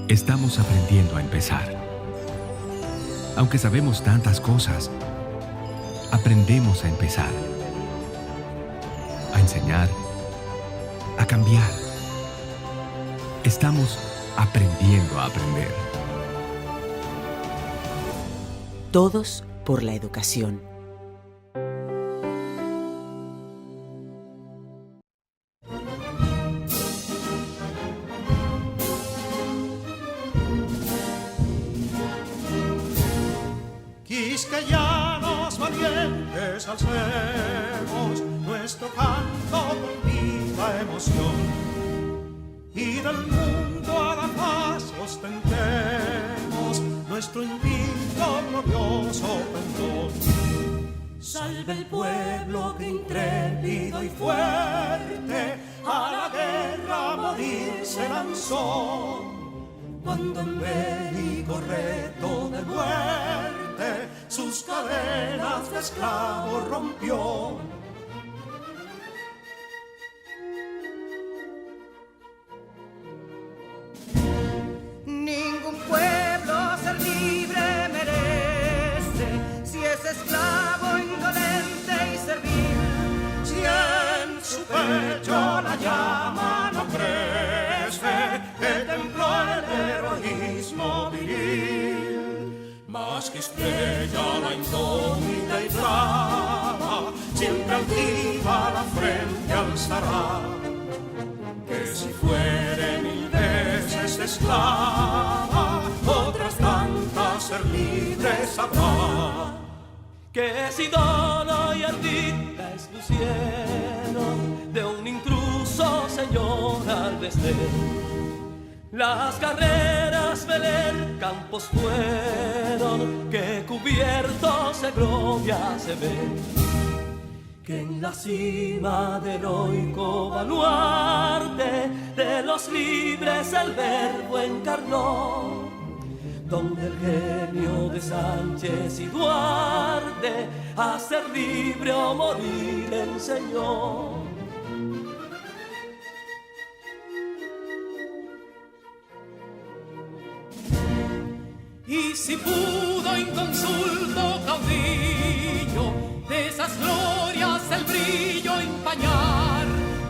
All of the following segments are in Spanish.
Estamos aprendiendo a empezar. Aunque sabemos tantas cosas, aprendemos a empezar, a enseñar, a cambiar. Estamos aprendiendo a aprender. Todos por la educación. Quisqueyanos valientes alcemos nuestro canto con viva emoción, y del mundo a la paz ostentemos nuestro invicto glorioso pendón. Salve el pueblo que intrépido y fuerte a la guerra a morir se lanzó, cuando en bélico reto de muerte sus cadenas de esclavo rompió. Ningún pueblo ser libre merece si es esclavo, indolente y servil. Si en su pecho la llama no crece, que templó el heroísmo viril, más que estrella la indómita y brava, siempre altiva la frente alzará, que si fuere mil veces esclava, otras tantas ser libres habrá. Que si dono y ardida expusieron de un intruso señor al desdén, las carreras veler campos fueron que cubiertos de gloria se ven, que en la cima del heroico baluarte de los libres el verbo encarnó, donde el genio de Sánchez y Duarte a ser libre o morir enseñó. Y si pudo inconsulto caudillo de esas glorias el brillo empañar,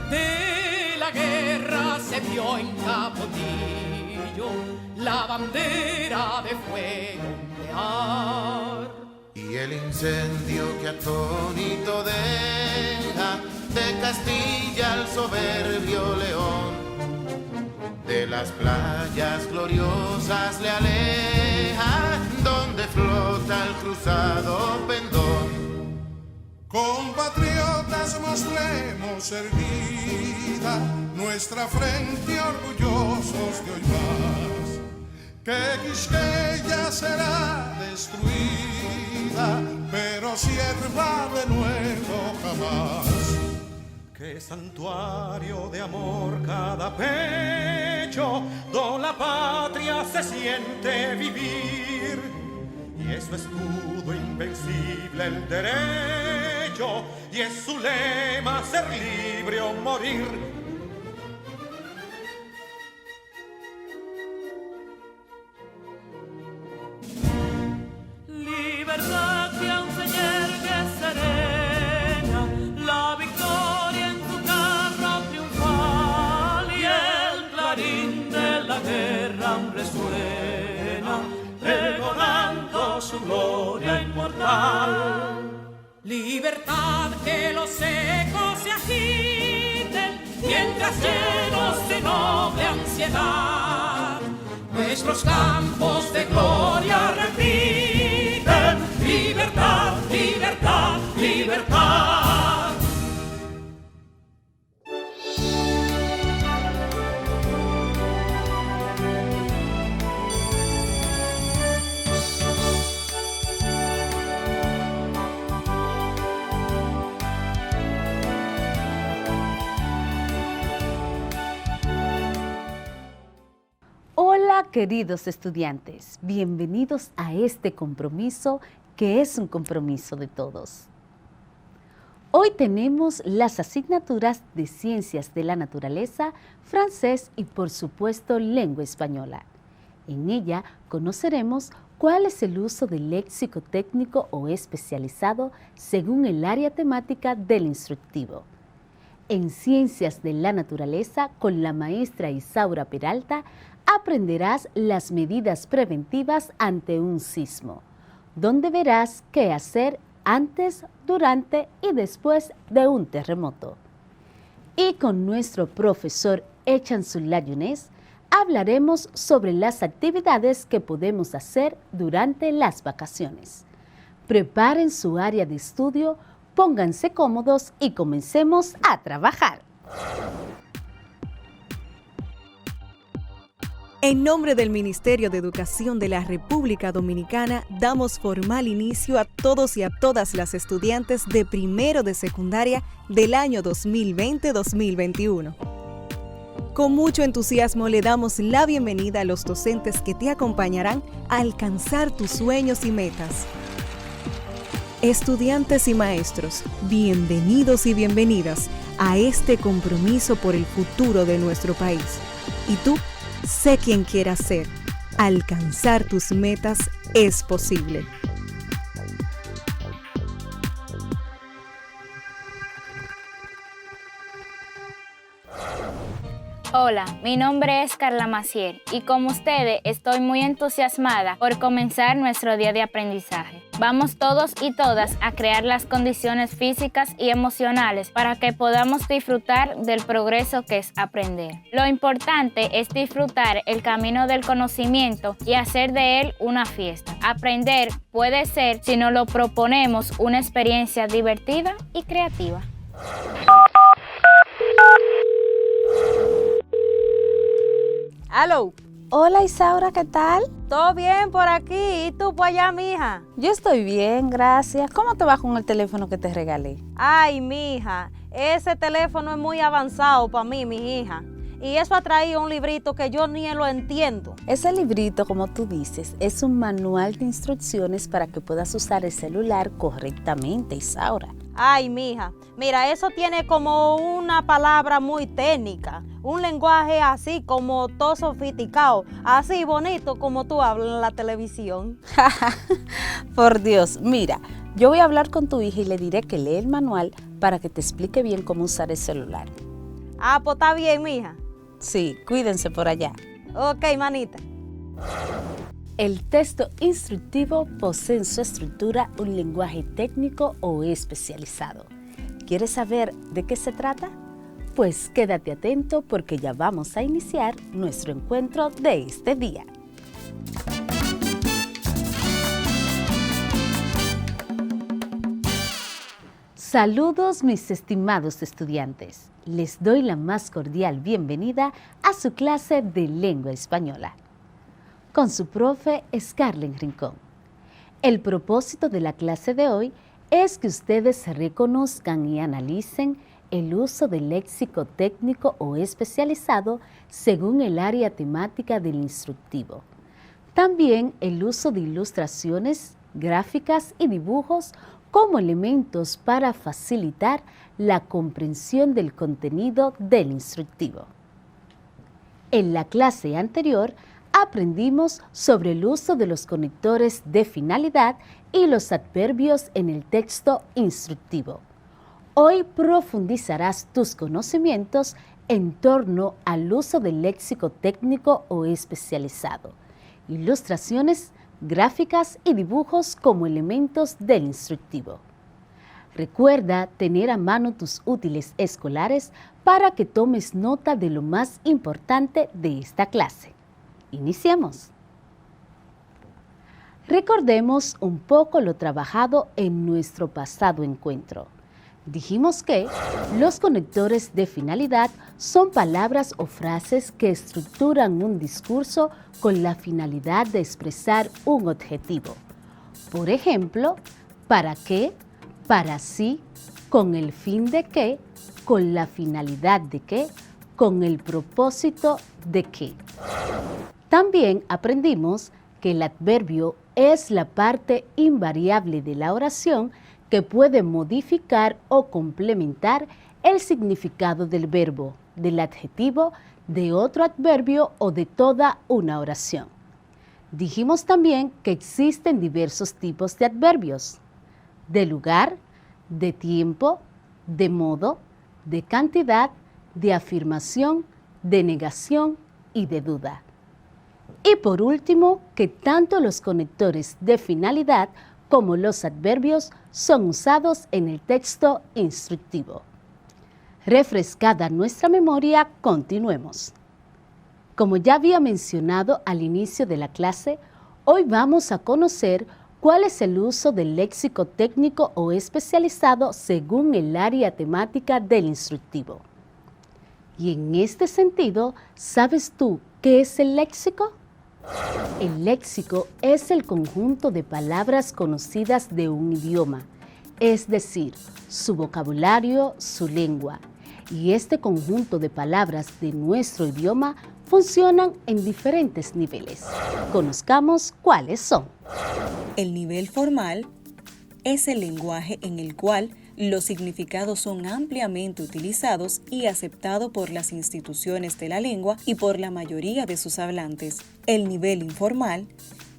de la guerra se vio en Capotillo la bandera de fuego ondear. Y el incendio que atónito deja de Castilla al soberbio león, de las playas gloriosas le aleja, donde flota el cruzado pendón. Compatriotas, mostremos erguida nuestra frente orgullosos de hoy más, que Quisqueya será destruida, pero sierva de nuevo jamás. Que santuario de amor cada pecho, donde la patria se siente vivir, y es su escudo invencible el derecho, y es su lema ser libre o morir. Libertad que aún se yergue serena, la victoria en tu carro triunfal, y el clarín de la guerra aún resuena, pregonando su gloria inmortal. Libertad, que los ecos se agiten mientras llenos de noble ansiedad nuestros campos de gloria repiten: libertad, libertad, libertad. Hola, queridos estudiantes, bienvenidos a este compromiso que es un compromiso de todos. Hoy tenemos las asignaturas de Ciencias de la Naturaleza, Francés y por supuesto Lengua Española. En ella conoceremos cuál es el uso del léxico técnico o especializado según el área temática del instructivo. En Ciencias de la Naturaleza, con la maestra Isaura Peralta, aprenderás las medidas preventivas ante un sismo, donde verás qué hacer antes, durante y después de un terremoto. Y con nuestro profesor Echanzullah Yunes, hablaremos sobre las actividades que podemos hacer durante las vacaciones. Preparen su área de estudio, pónganse cómodos y comencemos a trabajar. En nombre del Ministerio de Educación de la República Dominicana, damos formal inicio a todos y a todas las estudiantes de primero de secundaria del año 2020-2021. Con mucho entusiasmo le damos la bienvenida a los docentes que te acompañarán a alcanzar tus sueños y metas. Estudiantes y maestros, bienvenidos y bienvenidas a este compromiso por el futuro de nuestro país. ¿Y tú? Sé quien quieras ser. Alcanzar tus metas es posible. Hola, mi nombre es Carla Macier y como ustedes estoy muy entusiasmada por comenzar nuestro día de aprendizaje. Vamos todos y todas a crear las condiciones físicas y emocionales para que podamos disfrutar del progreso que es aprender. Lo importante es disfrutar el camino del conocimiento y hacer de él una fiesta. Aprender puede ser, si nos lo proponemos, una experiencia divertida y creativa. Aló. Hola Isaura, ¿qué tal? ¿Todo bien por aquí? ¿Y tú por allá, mija? Yo estoy bien, gracias. ¿Cómo te va con el teléfono que te regalé? Ay, mija, ese teléfono es muy avanzado para mí, mi hija. Y eso ha traído un librito que yo ni lo entiendo. Ese librito, como tú dices, es un manual de instrucciones para que puedas usar el celular correctamente, Isaura. Ay, mija, mira, eso tiene como una palabra muy técnica, un lenguaje así como todo sofisticado, así bonito como tú hablas en la televisión. Por Dios, mira, yo voy a hablar con tu hija y le diré que lee el manual para que te explique bien cómo usar el celular. Ah, pues está bien, mija. Sí, cuídense por allá. Ok, manita. El texto instructivo posee en su estructura un lenguaje técnico o especializado. ¿Quieres saber de qué se trata? Pues quédate atento porque ya vamos a iniciar nuestro encuentro de este día. Saludos mis estimados estudiantes. Les doy la más cordial bienvenida a su clase de lengua española, con su profe Scarlett Rincón. El propósito de la clase de hoy es que ustedes reconozcan y analicen el uso del léxico técnico o especializado según el área temática del instructivo. También el uso de ilustraciones, gráficas y dibujos como elementos para facilitar la comprensión del contenido del instructivo. En la clase anterior, aprendimos sobre el uso de los conectores de finalidad y los adverbios en el texto instructivo. Hoy profundizarás tus conocimientos en torno al uso del léxico técnico o especializado, ilustraciones, gráficas y dibujos como elementos del instructivo. Recuerda tener a mano tus útiles escolares para que tomes nota de lo más importante de esta clase. Iniciemos. Recordemos un poco lo trabajado en nuestro pasado encuentro. Dijimos que los conectores de finalidad son palabras o frases que estructuran un discurso con la finalidad de expresar un objetivo. Por ejemplo, ¿para qué? Para sí, con el fin de qué, con la finalidad de qué, con el propósito de qué. También aprendimos que el adverbio es la parte invariable de la oración que puede modificar o complementar el significado del verbo, del adjetivo, de otro adverbio o de toda una oración. Dijimos también que existen diversos tipos de adverbios: de lugar, de tiempo, de modo, de cantidad, de afirmación, de negación y de duda. Y por último, que tanto los conectores de finalidad como los adverbios son usados en el texto instructivo. Refrescada nuestra memoria, continuemos. Como ya había mencionado al inicio de la clase, hoy vamos a conocer cuál es el uso del léxico técnico o especializado según el área temática del instructivo. Y en este sentido, ¿sabes tú qué es el léxico? El léxico es el conjunto de palabras conocidas de un idioma, es decir, su vocabulario, su lengua. Y este conjunto de palabras de nuestro idioma funcionan en diferentes niveles. Conozcamos cuáles son. El nivel formal es el lenguaje en el cual los significados son ampliamente utilizados y aceptados por las instituciones de la lengua y por la mayoría de sus hablantes. El nivel informal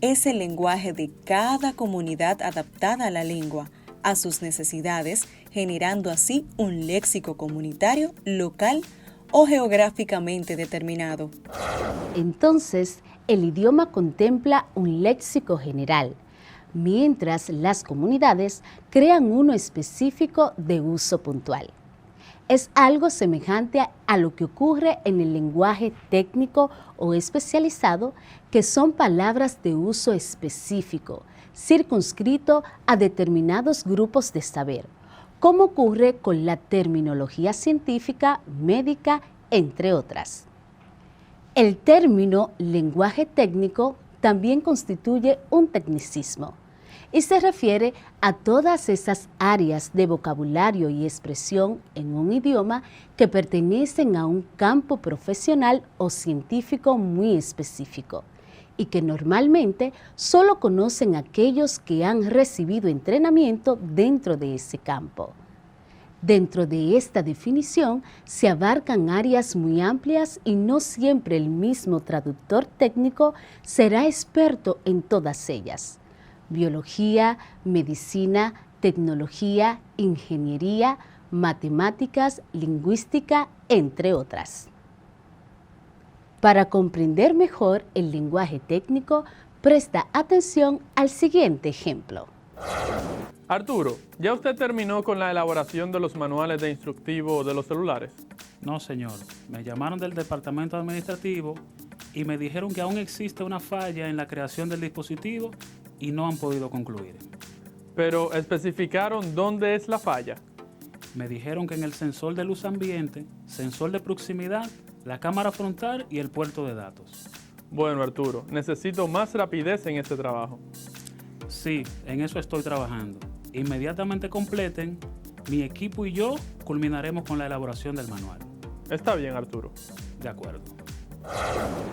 es el lenguaje de cada comunidad adaptada a la lengua, a sus necesidades, generando así un léxico comunitario, local o geográficamente determinado. Entonces, el idioma contempla un léxico general, mientras las comunidades crean uno específico de uso puntual. Es algo semejante a lo que ocurre en el lenguaje técnico o especializado, que son palabras de uso específico, circunscrito a determinados grupos de saber, como ocurre con la terminología científica, médica, entre otras. El término lenguaje técnico también constituye un tecnicismo y se refiere a todas esas áreas de vocabulario y expresión en un idioma que pertenecen a un campo profesional o científico muy específico y que normalmente solo conocen aquellos que han recibido entrenamiento dentro de ese campo. Dentro de esta definición se abarcan áreas muy amplias y no siempre el mismo traductor técnico será experto en todas ellas: biología, medicina, tecnología, ingeniería, matemáticas, lingüística, entre otras. Para comprender mejor el lenguaje técnico, presta atención al siguiente ejemplo. Arturo, ¿ya usted terminó con la elaboración de los manuales de instructivo de los celulares? No, señor. Me llamaron del departamento administrativo y me dijeron que aún existe una falla en la creación del dispositivo y no han podido concluir. Pero especificaron dónde es la falla. Me dijeron que en el sensor de luz ambiente, sensor de proximidad, la cámara frontal y el puerto de datos. Bueno, Arturo, necesito más rapidez en este trabajo. Sí, en eso estoy trabajando. Inmediatamente completen, mi equipo y yo culminaremos con la elaboración del manual. Está bien, Arturo. De acuerdo.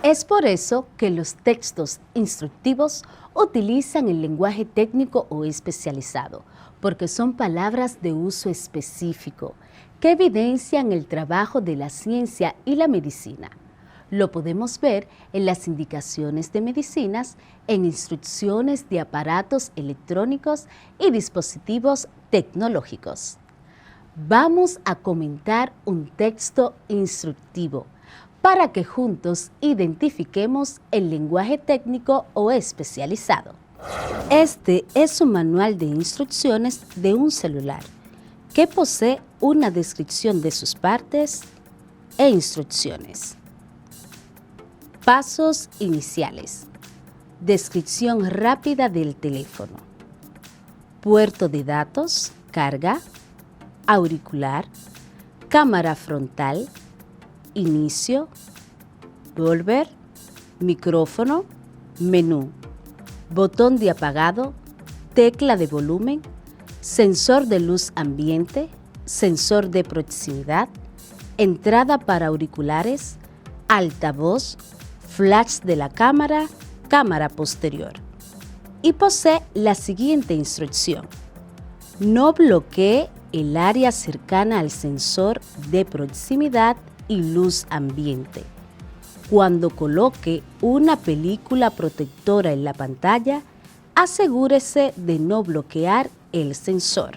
Es por eso que los textos instructivos utilizan el lenguaje técnico o especializado, porque son palabras de uso específico que evidencian el trabajo de la ciencia y la medicina. Lo podemos ver en las indicaciones de medicinas, en instrucciones de aparatos electrónicos y dispositivos tecnológicos. Vamos a comentar un texto instructivo para que juntos identifiquemos el lenguaje técnico o especializado. Este es un manual de instrucciones de un celular que posee una descripción de sus partes e instrucciones. Pasos iniciales. Descripción rápida del teléfono. Puerto de datos, carga, auricular, cámara frontal, inicio, volver, micrófono, menú, botón de apagado, tecla de volumen, sensor de luz ambiente, sensor de proximidad, entrada para auriculares, altavoz, flash de la cámara, cámara posterior. Y posee la siguiente instrucción: no bloquee el área cercana al sensor de proximidad y luz ambiente. Cuando coloque una película protectora en la pantalla, asegúrese de no bloquear el sensor.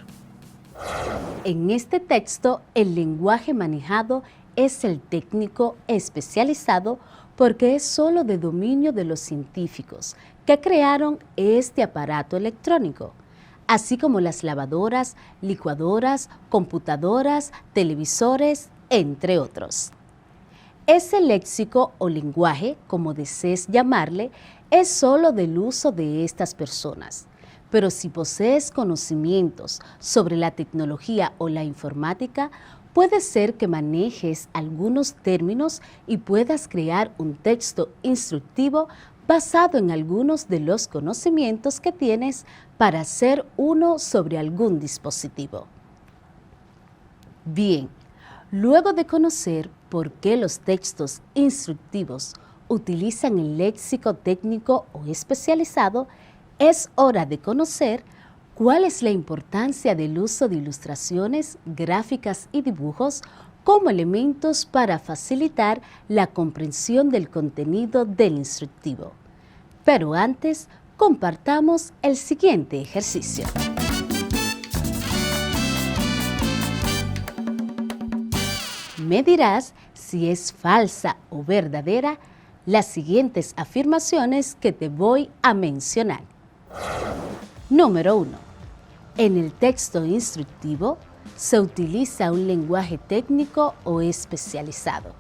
En este texto, el lenguaje manejado es el técnico especializado porque es solo de dominio de los científicos que crearon este aparato electrónico, así como las lavadoras, licuadoras, computadoras, televisores, entre otros. Ese léxico o lenguaje, como desees llamarle, es solo del uso de estas personas. Pero si posees conocimientos sobre la tecnología o la informática, puede ser que manejes algunos términos y puedas crear un texto instructivo basado en algunos de los conocimientos que tienes para hacer uno sobre algún dispositivo. Bien, luego de conocer por qué los textos instructivos utilizan el léxico técnico o especializado, es hora de conocer cuál es la importancia del uso de ilustraciones, gráficas y dibujos como elementos para facilitar la comprensión del contenido del instructivo. Pero antes, compartamos el siguiente ejercicio. Me dirás si es falsa o verdadera las siguientes afirmaciones que te voy a mencionar. Número 1. En el texto instructivo se utiliza un lenguaje técnico o especializado.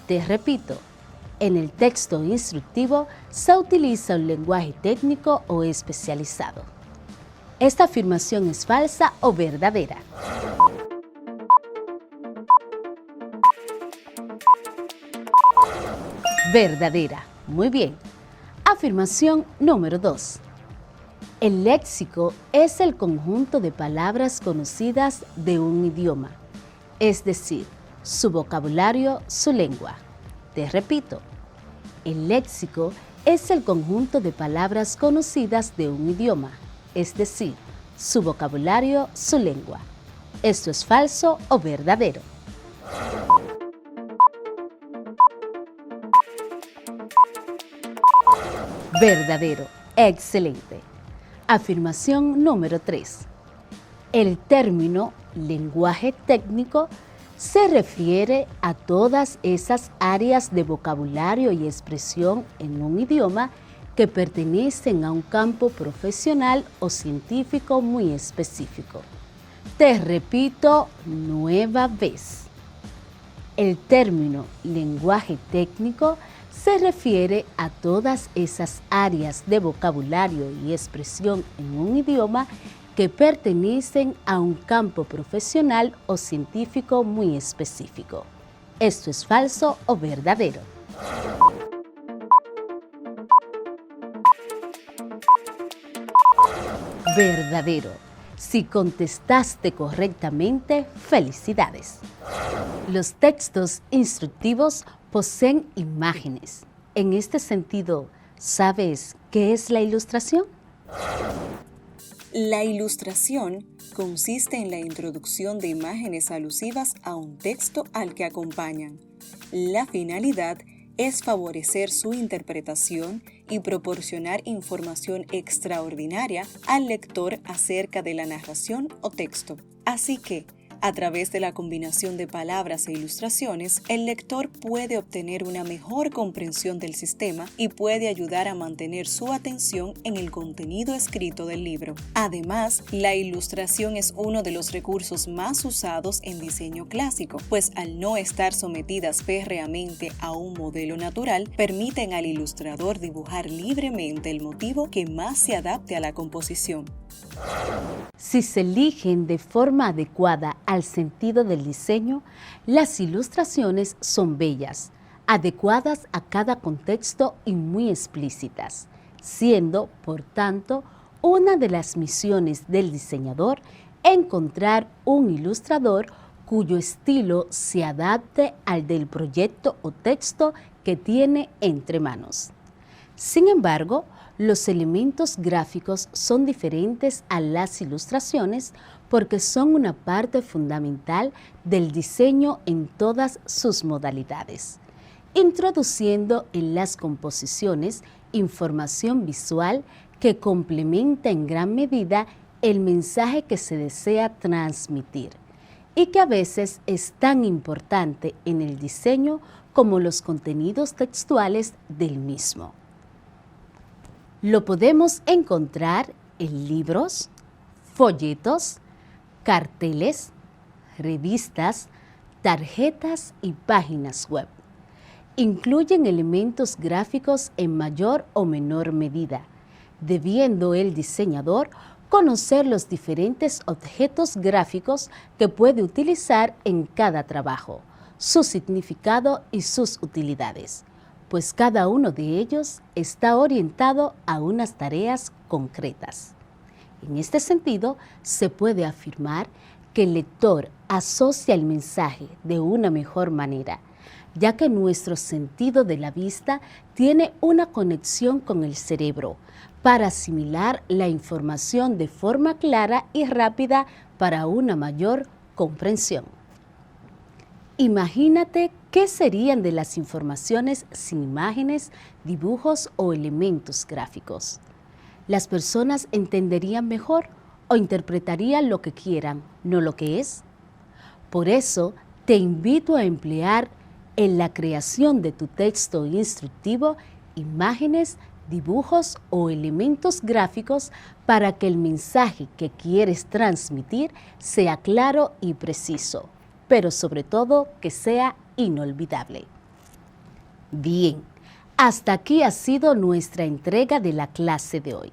Te repito, en el texto instructivo se utiliza un lenguaje técnico o especializado. ¿Esta afirmación es falsa o verdadera? Verdadera. Muy bien. Afirmación número 2. El léxico es el conjunto de palabras conocidas de un idioma, es decir, su vocabulario, su lengua. Te repito, el léxico es el conjunto de palabras conocidas de un idioma, es decir, su vocabulario, su lengua. ¿Esto es falso o verdadero? Verdadero. Excelente. Afirmación número 3. El término lenguaje técnico se refiere a todas esas áreas de vocabulario y expresión en un idioma que pertenecen a un campo profesional o científico muy específico. Te repito nueva vez. El término lenguaje técnico se refiere a todas esas áreas de vocabulario y expresión en un idioma que pertenecen a un campo profesional o científico muy específico. ¿Esto es falso o verdadero? Verdadero. Si contestaste correctamente, felicidades. Los textos instructivos poseen imágenes. En este sentido, ¿sabes qué es la ilustración? La ilustración consiste en la introducción de imágenes alusivas a un texto al que acompañan. La finalidad es favorecer su interpretación y proporcionar información extraordinaria al lector acerca de la narración o texto. Así que, a través de la combinación de palabras e ilustraciones, el lector puede obtener una mejor comprensión del sistema y puede ayudar a mantener su atención en el contenido escrito del libro. Además, la ilustración es uno de los recursos más usados en diseño clásico, pues al no estar sometidas férreamente a un modelo natural, permiten al ilustrador dibujar libremente el motivo que más se adapte a la composición. Si se eligen de forma adecuada al sentido del diseño, las ilustraciones son bellas, adecuadas a cada contexto y muy explícitas, siendo, por tanto, una de las misiones del diseñador encontrar un ilustrador cuyo estilo se adapte al del proyecto o texto que tiene entre manos. Sin embargo, los elementos gráficos son diferentes a las ilustraciones porque son una parte fundamental del diseño en todas sus modalidades. introduciendo en las composiciones información visual que complementa en gran medida el mensaje que se desea transmitir y que a veces es tan importante en el diseño como los contenidos textuales del mismo. Lo podemos encontrar en libros, folletos, carteles, revistas, tarjetas y páginas web. Incluyen elementos gráficos en mayor o menor medida, debiendo el diseñador conocer los diferentes objetos gráficos que puede utilizar en cada trabajo, su significado y sus utilidades, pues cada uno de ellos está orientado a unas tareas concretas. En este sentido, se puede afirmar que el lector asocia el mensaje de una mejor manera, ya que nuestro sentido de la vista tiene una conexión con el cerebro para asimilar la información de forma clara y rápida para una mayor comprensión. Imagínate qué serían de las informaciones sin imágenes, dibujos o elementos gráficos. Las personas entenderían mejor o interpretarían lo que quieran, no lo que es. Por eso, te invito a emplear en la creación de tu texto instructivo imágenes, dibujos o elementos gráficos para que el mensaje que quieres transmitir sea claro y preciso, pero sobre todo que sea inolvidable. Bien, hasta aquí ha sido nuestra entrega de la clase de hoy.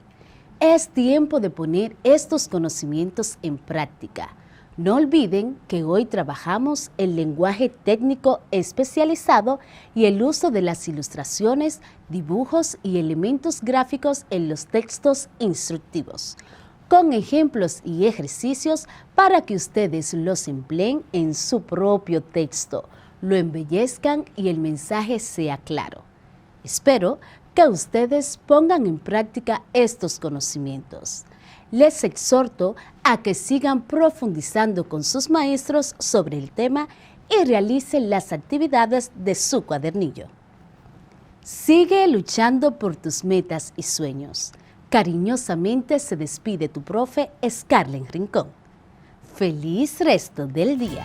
Es tiempo de poner estos conocimientos en práctica. No olviden que hoy trabajamos el lenguaje técnico especializado y el uso de las ilustraciones, dibujos y elementos gráficos en los textos instructivos, con ejemplos y ejercicios para que ustedes los empleen en su propio texto, lo embellezcan y el mensaje sea claro. Espero que ustedes pongan en práctica estos conocimientos. Les exhorto a que sigan profundizando con sus maestros sobre el tema y realicen las actividades de su cuadernillo. Sigue luchando por tus metas y sueños. Cariñosamente se despide tu profe Scarlett Rincón. ¡Feliz resto del día!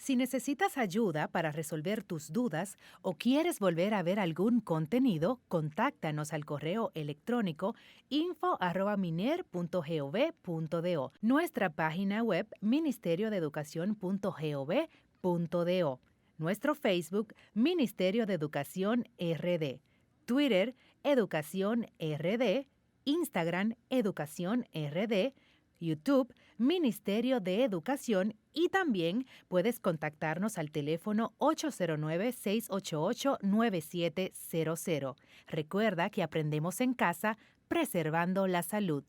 Si necesitas ayuda para resolver tus dudas o quieres volver a ver algún contenido, contáctanos al correo electrónico info@miner.gov.do, nuestra página web ministeriodeeducacion.gov.do, nuestro Facebook Ministerio de Educación RD, Twitter Educación RD, Instagram Educación RD, YouTube, Ministerio de Educación, y también puedes contactarnos al teléfono 809-688-9700. Recuerda que aprendemos en casa, preservando la salud.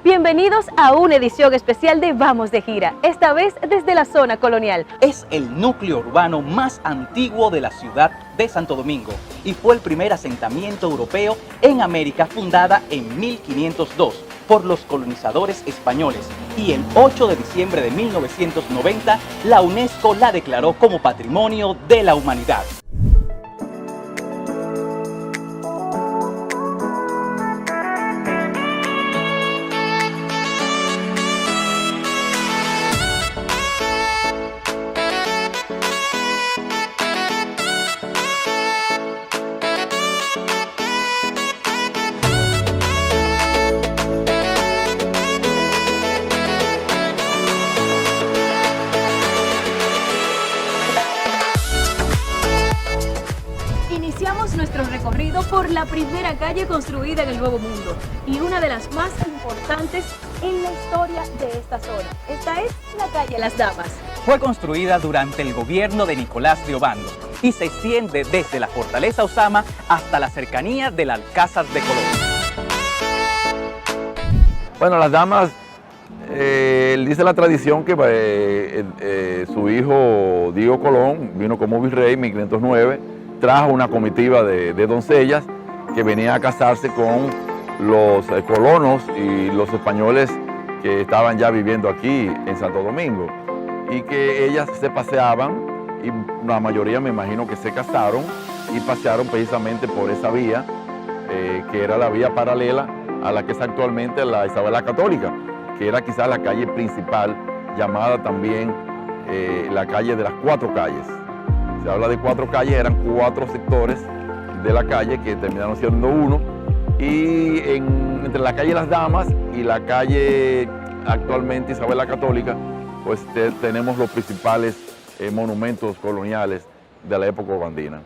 Bienvenidos a una edición especial de Vamos de Gira, esta vez desde la zona colonial. Es el núcleo urbano más antiguo de la ciudad de Santo Domingo y fue el primer asentamiento europeo en América, fundada en 1502 por los colonizadores españoles, y el 8 de diciembre de 1990 la UNESCO la declaró como Patrimonio de la Humanidad. la primera calle construida en el Nuevo Mundo y una de las más importantes en la historia de esta zona. Esta es la calle Las Damas. Fue construida durante el gobierno de Nicolás de Obando y se extiende desde la Fortaleza Osama hasta la cercanía del Alcázar de Colón. Bueno, Las Damas, dice la tradición que su hijo Diego Colón vino como virrey en 1509, trajo una comitiva de doncellas que venían a casarse con los colonos y los españoles que estaban ya viviendo aquí en Santo Domingo, y que ellas se paseaban, y la mayoría me imagino que se casaron y pasearon precisamente por esa vía, que era la vía paralela a la que es actualmente la Isabel la Católica, que era quizás la calle principal, llamada también la calle de las 4 calles. Se habla de 4 calles, eran 4 sectores de la calle que terminaron siendo uno, y entre la calle Las Damas y la calle actualmente Isabel la Católica, pues tenemos los principales monumentos coloniales de la época obandina.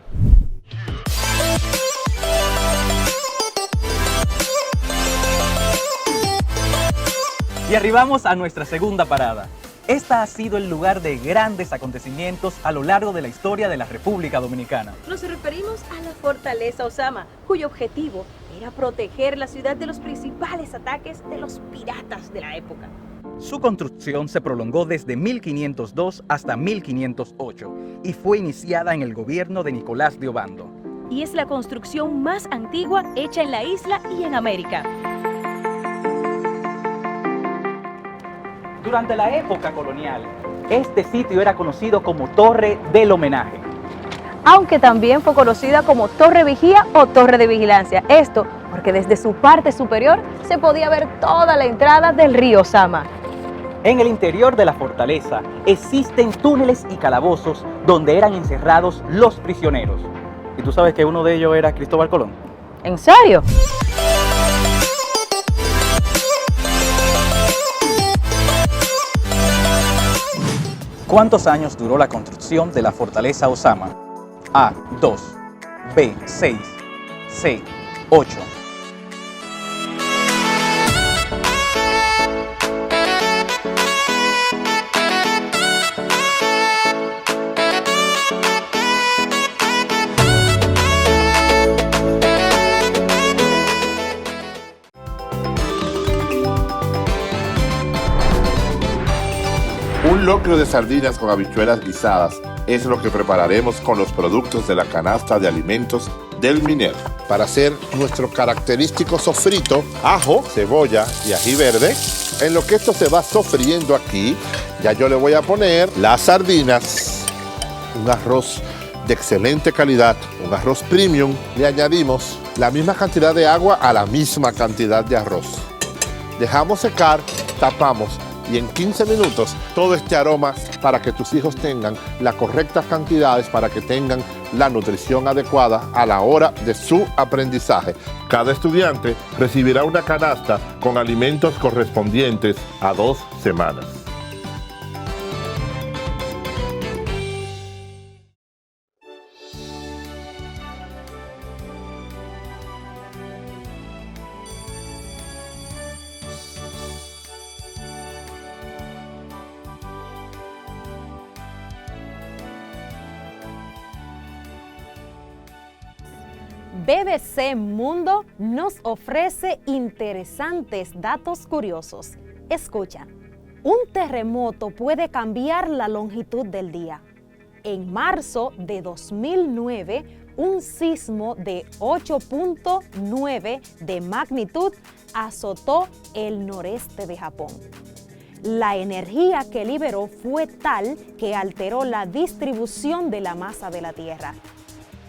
Y arribamos a nuestra segunda parada. Esta ha sido el lugar de grandes acontecimientos a lo largo de la historia de la República Dominicana. Nos referimos a la Fortaleza Osama, cuyo objetivo era proteger la ciudad de los principales ataques de los piratas de la época. Su construcción se prolongó desde 1502 hasta 1508 y fue iniciada en el gobierno de Nicolás de Obando. Y es la construcción más antigua hecha en la isla y en América. Durante la época colonial, este sitio era conocido como Torre del Homenaje. Aunque también fue conocida como Torre Vigía o Torre de Vigilancia. Esto porque desde su parte superior se podía ver toda la entrada del río Osama. En el interior de la fortaleza existen túneles y calabozos donde eran encerrados los prisioneros. ¿Y tú sabes que uno de ellos era Cristóbal Colón? ¿En serio? ¿Cuántos años duró la construcción de la Fortaleza Osama? A, 2, B, 6, C, 8. Un locro de sardinas con habichuelas guisadas es lo que prepararemos con los productos de la canasta de alimentos del Minero. Para hacer nuestro característico sofrito, ajo, cebolla y ají verde, en lo que esto se va sofriendo aquí, ya yo le voy a poner las sardinas, un arroz de excelente calidad, un arroz premium. Le añadimos la misma cantidad de agua a la misma cantidad de arroz. Dejamos secar, tapamos, y en 15 minutos todo este aroma para que tus hijos tengan las correctas cantidades, para que tengan la nutrición adecuada a la hora de su aprendizaje. Cada estudiante recibirá una canasta con alimentos correspondientes a 2 semanas. BBC Mundo nos ofrece interesantes datos curiosos. Escucha, un terremoto puede cambiar la longitud del día. En marzo de 2009, un sismo de 8.9 de magnitud azotó el noreste de Japón. La energía que liberó fue tal que alteró la distribución de la masa de la Tierra.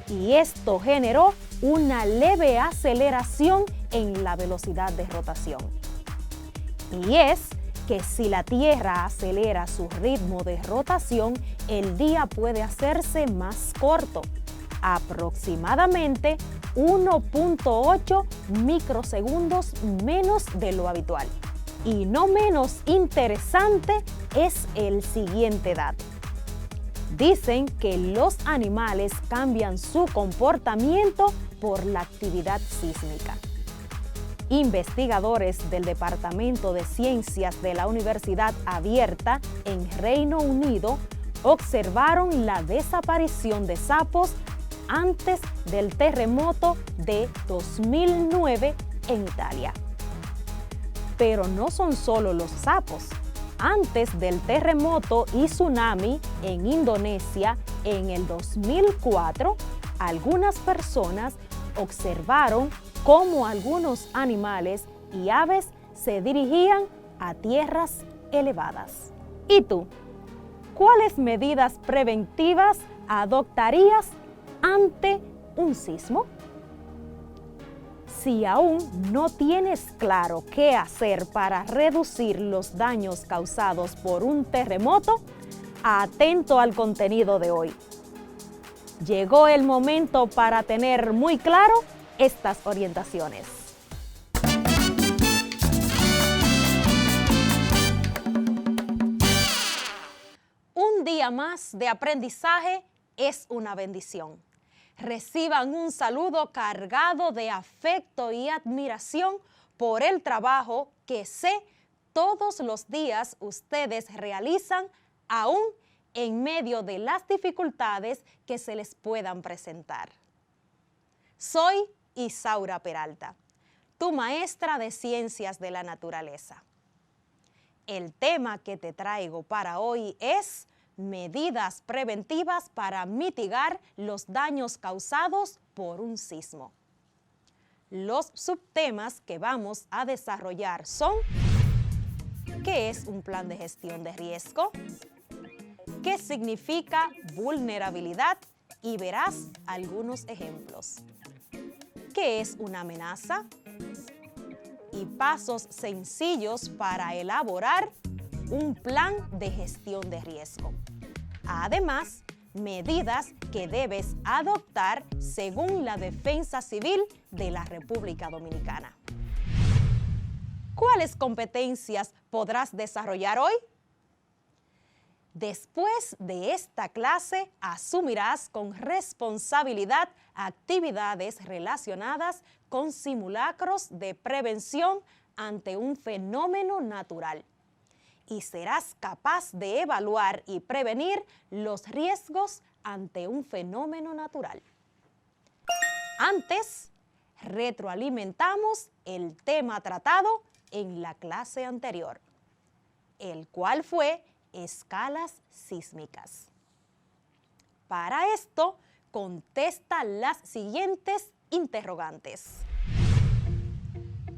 Y esto generó una leve aceleración en la velocidad de rotación. Y es que si la Tierra acelera su ritmo de rotación, el día puede hacerse más corto, aproximadamente 1.8 microsegundos menos de lo habitual. Y no menos interesante es el siguiente dato. Dicen que los animales cambian su comportamiento por la actividad sísmica. Investigadores del Departamento de Ciencias de la Universidad Abierta en Reino Unido observaron la desaparición de sapos antes del terremoto de 2009 en Italia. Pero no son solo los sapos. Antes del terremoto y tsunami en Indonesia en el 2004, algunas personas observaron cómo algunos animales y aves se dirigían a tierras elevadas. ¿Y tú? ¿Cuáles medidas preventivas adoptarías ante un sismo? Si aún no tienes claro qué hacer para reducir los daños causados por un terremoto, atento al contenido de hoy. Llegó el momento para tener muy claro estas orientaciones. Un día más de aprendizaje es una bendición. Reciban un saludo cargado de afecto y admiración por el trabajo que sé todos los días ustedes realizan, aún en medio de las dificultades que se les puedan presentar. Soy Isaura Peralta, tu maestra de Ciencias de la Naturaleza. El tema que te traigo para hoy es medidas preventivas para mitigar los daños causados por un sismo. Los subtemas que vamos a desarrollar son: ¿qué es un plan de gestión de riesgo? ¿Qué significa vulnerabilidad? Y verás algunos ejemplos. ¿Qué es una amenaza? Y pasos sencillos para elaborar un plan de gestión de riesgo. Además, medidas que debes adoptar según la Defensa Civil de la República Dominicana. ¿Cuáles competencias podrás desarrollar hoy? Después de esta clase, asumirás con responsabilidad actividades relacionadas con simulacros de prevención ante un fenómeno natural y serás capaz de evaluar y prevenir los riesgos ante un fenómeno natural. Antes, retroalimentamos el tema tratado en la clase anterior, el cual fue escalas sísmicas. Para esto, contesta las siguientes interrogantes.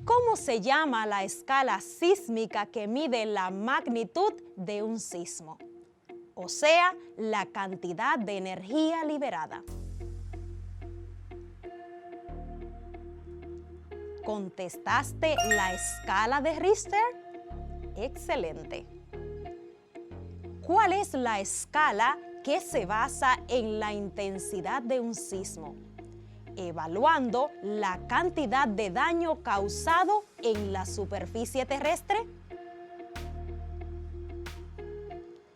¿Cómo se llama la escala sísmica que mide la magnitud de un sismo? O sea, la cantidad de energía liberada. ¿Contestaste la escala de Richter? Excelente. ¿Cuál es la escala que se basa en la intensidad de un sismo, evaluando la cantidad de daño causado en la superficie terrestre?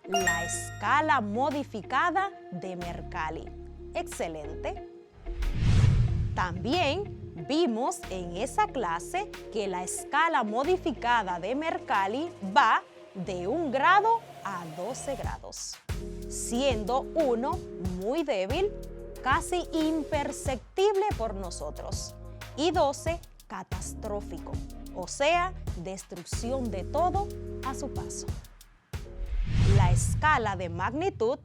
La escala modificada de Mercalli. Excelente. También vimos en esa clase que la escala modificada de Mercalli va de 1 grado a 12 grados, siendo 1 muy débil, casi imperceptible por nosotros, y 12 catastrófico, o sea, destrucción de todo a su paso. La escala de magnitud,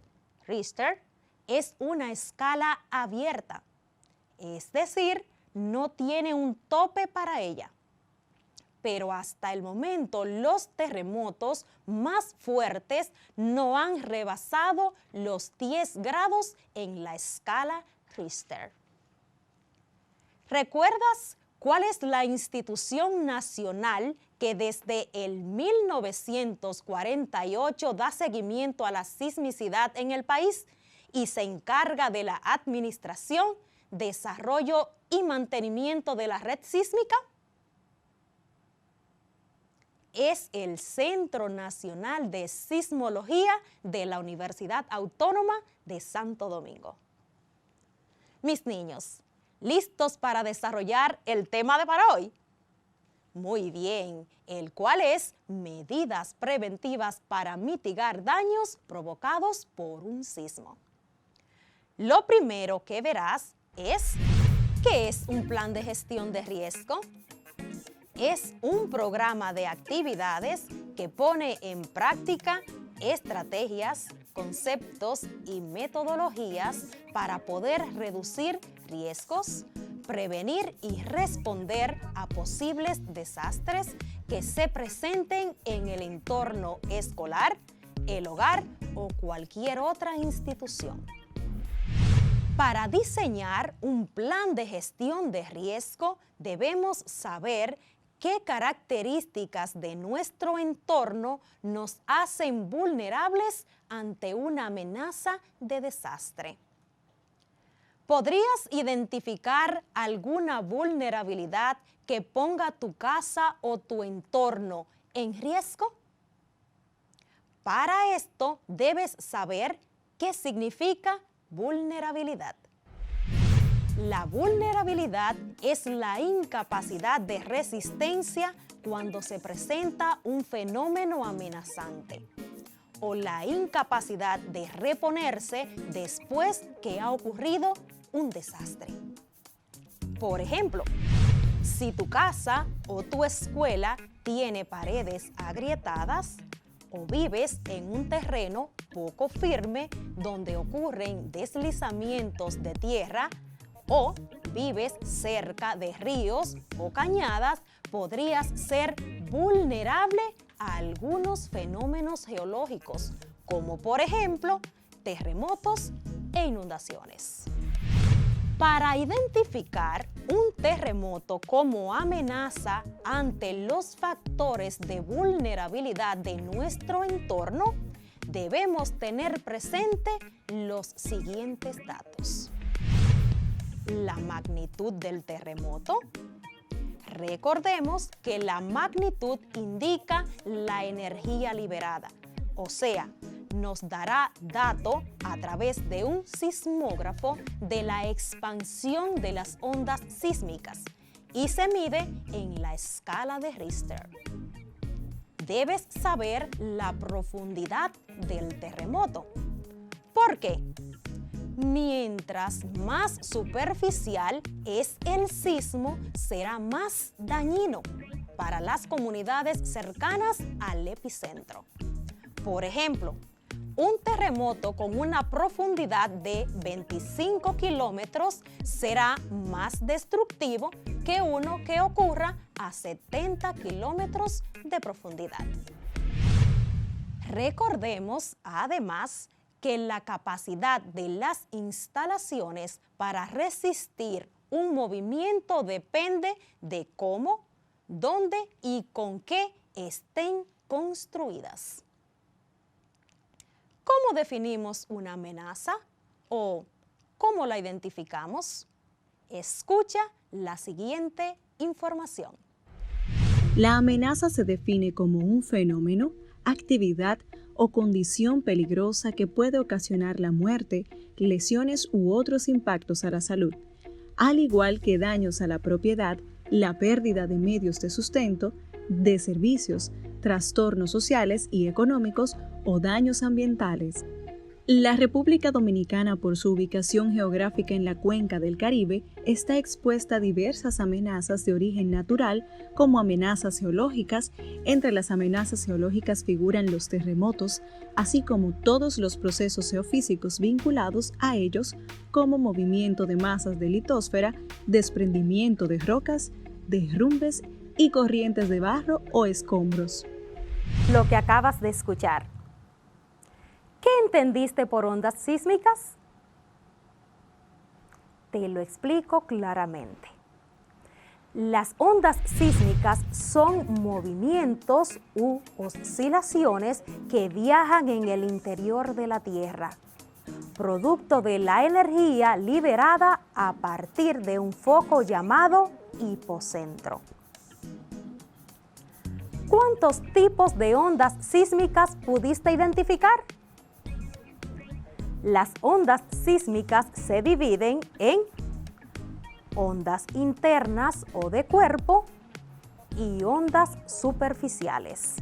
Richter, es una escala abierta, es decir, no tiene un tope para ella. Pero hasta el momento los terremotos más fuertes no han rebasado los 10 grados en la escala Richter. ¿Recuerdas cuál es la institución nacional que desde el 1948 da seguimiento a la sismicidad en el país y se encarga de la administración, desarrollo y mantenimiento de la red sísmica? Es el Centro Nacional de Sismología de la Universidad Autónoma de Santo Domingo. Mis niños, ¿Listos para desarrollar el tema de para hoy? Muy bien, el cual es medidas preventivas para mitigar daños provocados por un sismo. Lo primero que verás es ¿qué es un plan de gestión de riesgo? Es un programa de actividades que pone en práctica estrategias, conceptos y metodologías para poder reducir riesgos, prevenir y responder a posibles desastres que se presenten en el entorno escolar, el hogar o cualquier otra institución. Para diseñar un plan de gestión de riesgo, debemos saber qué características de nuestro entorno nos hacen vulnerables ante una amenaza de desastre. ¿Podrías identificar alguna vulnerabilidad que ponga tu casa o tu entorno en riesgo? Para esto debes saber qué significa vulnerabilidad. La vulnerabilidad es la incapacidad de resistencia cuando se presenta un fenómeno amenazante o la incapacidad de reponerse después que ha ocurrido un desastre. Por ejemplo, si tu casa o tu escuela tiene paredes agrietadas o vives en un terreno poco firme donde ocurren deslizamientos de tierra o vives cerca de ríos o cañadas, podrías ser vulnerable a algunos fenómenos geológicos, como por ejemplo terremotos e inundaciones. Para identificar un terremoto como amenaza ante los factores de vulnerabilidad de nuestro entorno, debemos tener presente los siguientes datos. La magnitud del terremoto. Recordemos que la magnitud indica la energía liberada, o sea, nos dará dato a través de un sismógrafo de la expansión de las ondas sísmicas y se mide en la escala de Richter. Debes saber la profundidad del terremoto. ¿Por qué? Mientras más superficial es el sismo, será más dañino para las comunidades cercanas al epicentro. Por ejemplo, un terremoto con una profundidad de 25 kilómetros será más destructivo que uno que ocurra a 70 kilómetros de profundidad. Recordemos, además, que la capacidad de las instalaciones para resistir un movimiento depende de cómo, dónde y con qué estén construidas. ¿Cómo definimos una amenaza o cómo la identificamos? Escucha la siguiente información. La amenaza se define como un fenómeno, actividad o condición peligrosa que puede ocasionar la muerte, lesiones u otros impactos a la salud, al igual que daños a la propiedad, la pérdida de medios de sustento, de servicios, trastornos sociales y económicos o daños ambientales. La República Dominicana, por su ubicación geográfica en la cuenca del Caribe, está expuesta a diversas amenazas de origen natural como amenazas geológicas. Entre las amenazas geológicas figuran los terremotos, así como todos los procesos geofísicos vinculados a ellos, como movimiento de masas de litosfera, desprendimiento de rocas, derrumbes y corrientes de barro o escombros. Lo que acabas de escuchar. ¿Qué entendiste por ondas sísmicas? Te lo explico claramente. Las ondas sísmicas son movimientos u oscilaciones que viajan en el interior de la Tierra, producto de la energía liberada a partir de un foco llamado hipocentro. ¿Cuántos tipos de ondas sísmicas pudiste identificar? Las ondas sísmicas se dividen en ondas internas o de cuerpo y ondas superficiales.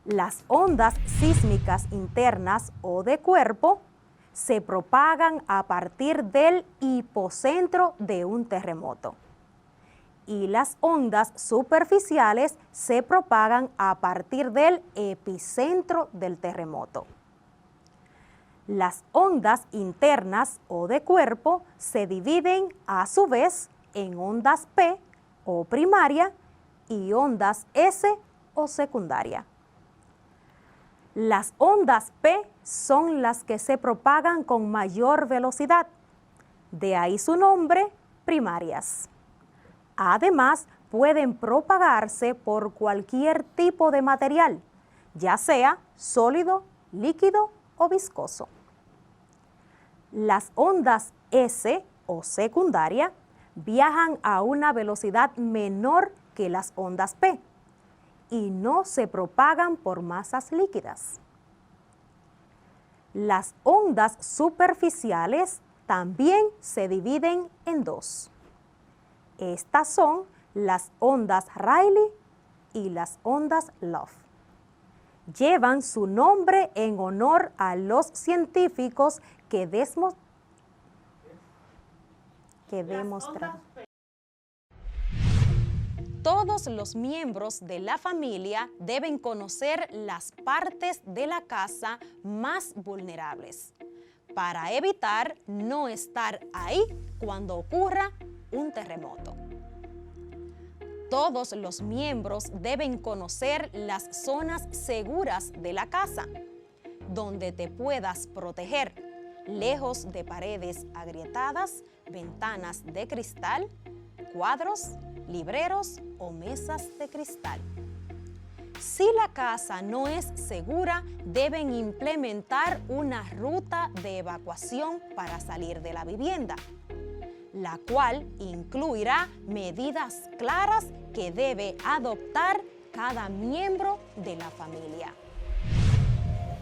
Las ondas sísmicas internas o de cuerpo se propagan a partir del hipocentro de un terremoto y las ondas superficiales se propagan a partir del epicentro del terremoto. Las ondas internas o de cuerpo se dividen a su vez en ondas P o primaria y ondas S o secundaria. Las ondas P son las que se propagan con mayor velocidad, de ahí su nombre, primarias. Además, pueden propagarse por cualquier tipo de material, ya sea sólido, líquido o viscoso. Las ondas S o secundaria viajan a una velocidad menor que las ondas P y no se propagan por masas líquidas. Las ondas superficiales también se dividen en dos. Estas son las ondas Rayleigh y las ondas Love. Llevan su nombre en honor a los científicos que demostraron. Todos los miembros de la familia deben conocer las partes de la casa más vulnerables para evitar no estar ahí cuando ocurra un terremoto. Todos los miembros deben conocer las zonas seguras de la casa, donde te puedas proteger, lejos de paredes agrietadas, ventanas de cristal, cuadros, libreros o mesas de cristal. Si la casa no es segura, deben implementar una ruta de evacuación para salir de la vivienda, la cual incluirá medidas claras que debe adoptar cada miembro de la familia.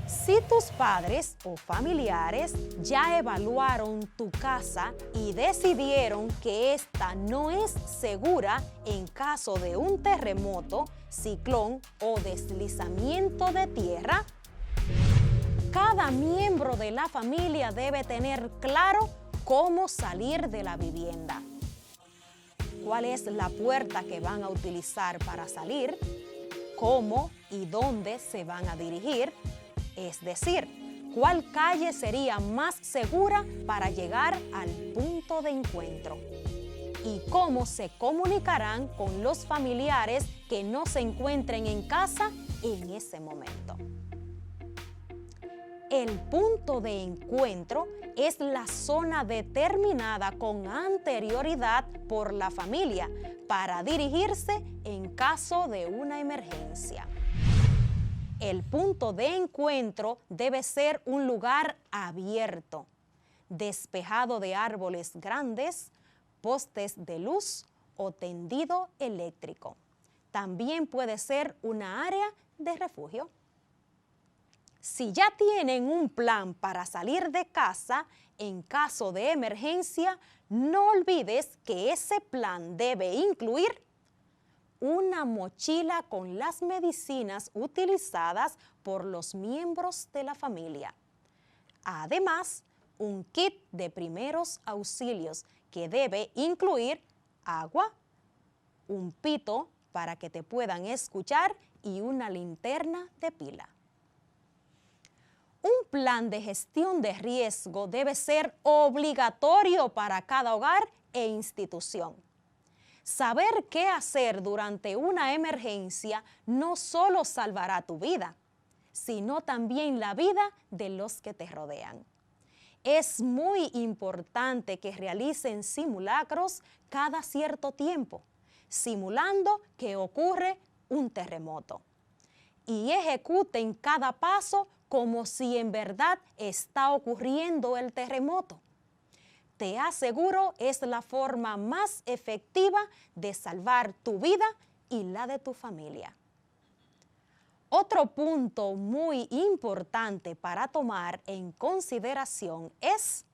Si tus padres o familiares ya evaluaron tu casa y decidieron que esta no es segura en caso de un terremoto, ciclón o deslizamiento de tierra, cada miembro de la familia debe tener claro cómo salir de la vivienda. ¿Cuál es la puerta que van a utilizar para salir? ¿Cómo y dónde se van a dirigir? Es decir, ¿cuál calle sería más segura para llegar al punto de encuentro? ¿Y cómo se comunicarán con los familiares que no se encuentren en casa en ese momento? El punto de encuentro es la zona determinada con anterioridad por la familia para dirigirse en caso de una emergencia. El punto de encuentro debe ser un lugar abierto, despejado de árboles grandes, postes de luz o tendido eléctrico. También puede ser una área de refugio. Si ya tienen un plan para salir de casa en caso de emergencia, no olvides que ese plan debe incluir una mochila con las medicinas utilizadas por los miembros de la familia. Además, un kit de primeros auxilios que debe incluir agua, un pito para que te puedan escuchar y una linterna de pila. Un plan de gestión de riesgo debe ser obligatorio para cada hogar e institución. Saber qué hacer durante una emergencia no solo salvará tu vida, sino también la vida de los que te rodean. Es muy importante que realicen simulacros cada cierto tiempo, simulando que ocurre un terremoto, y ejecuten cada paso como si en verdad está ocurriendo el terremoto. Te aseguro, es la forma más efectiva de salvar tu vida y la de tu familia. Otro punto muy importante para tomar en consideración es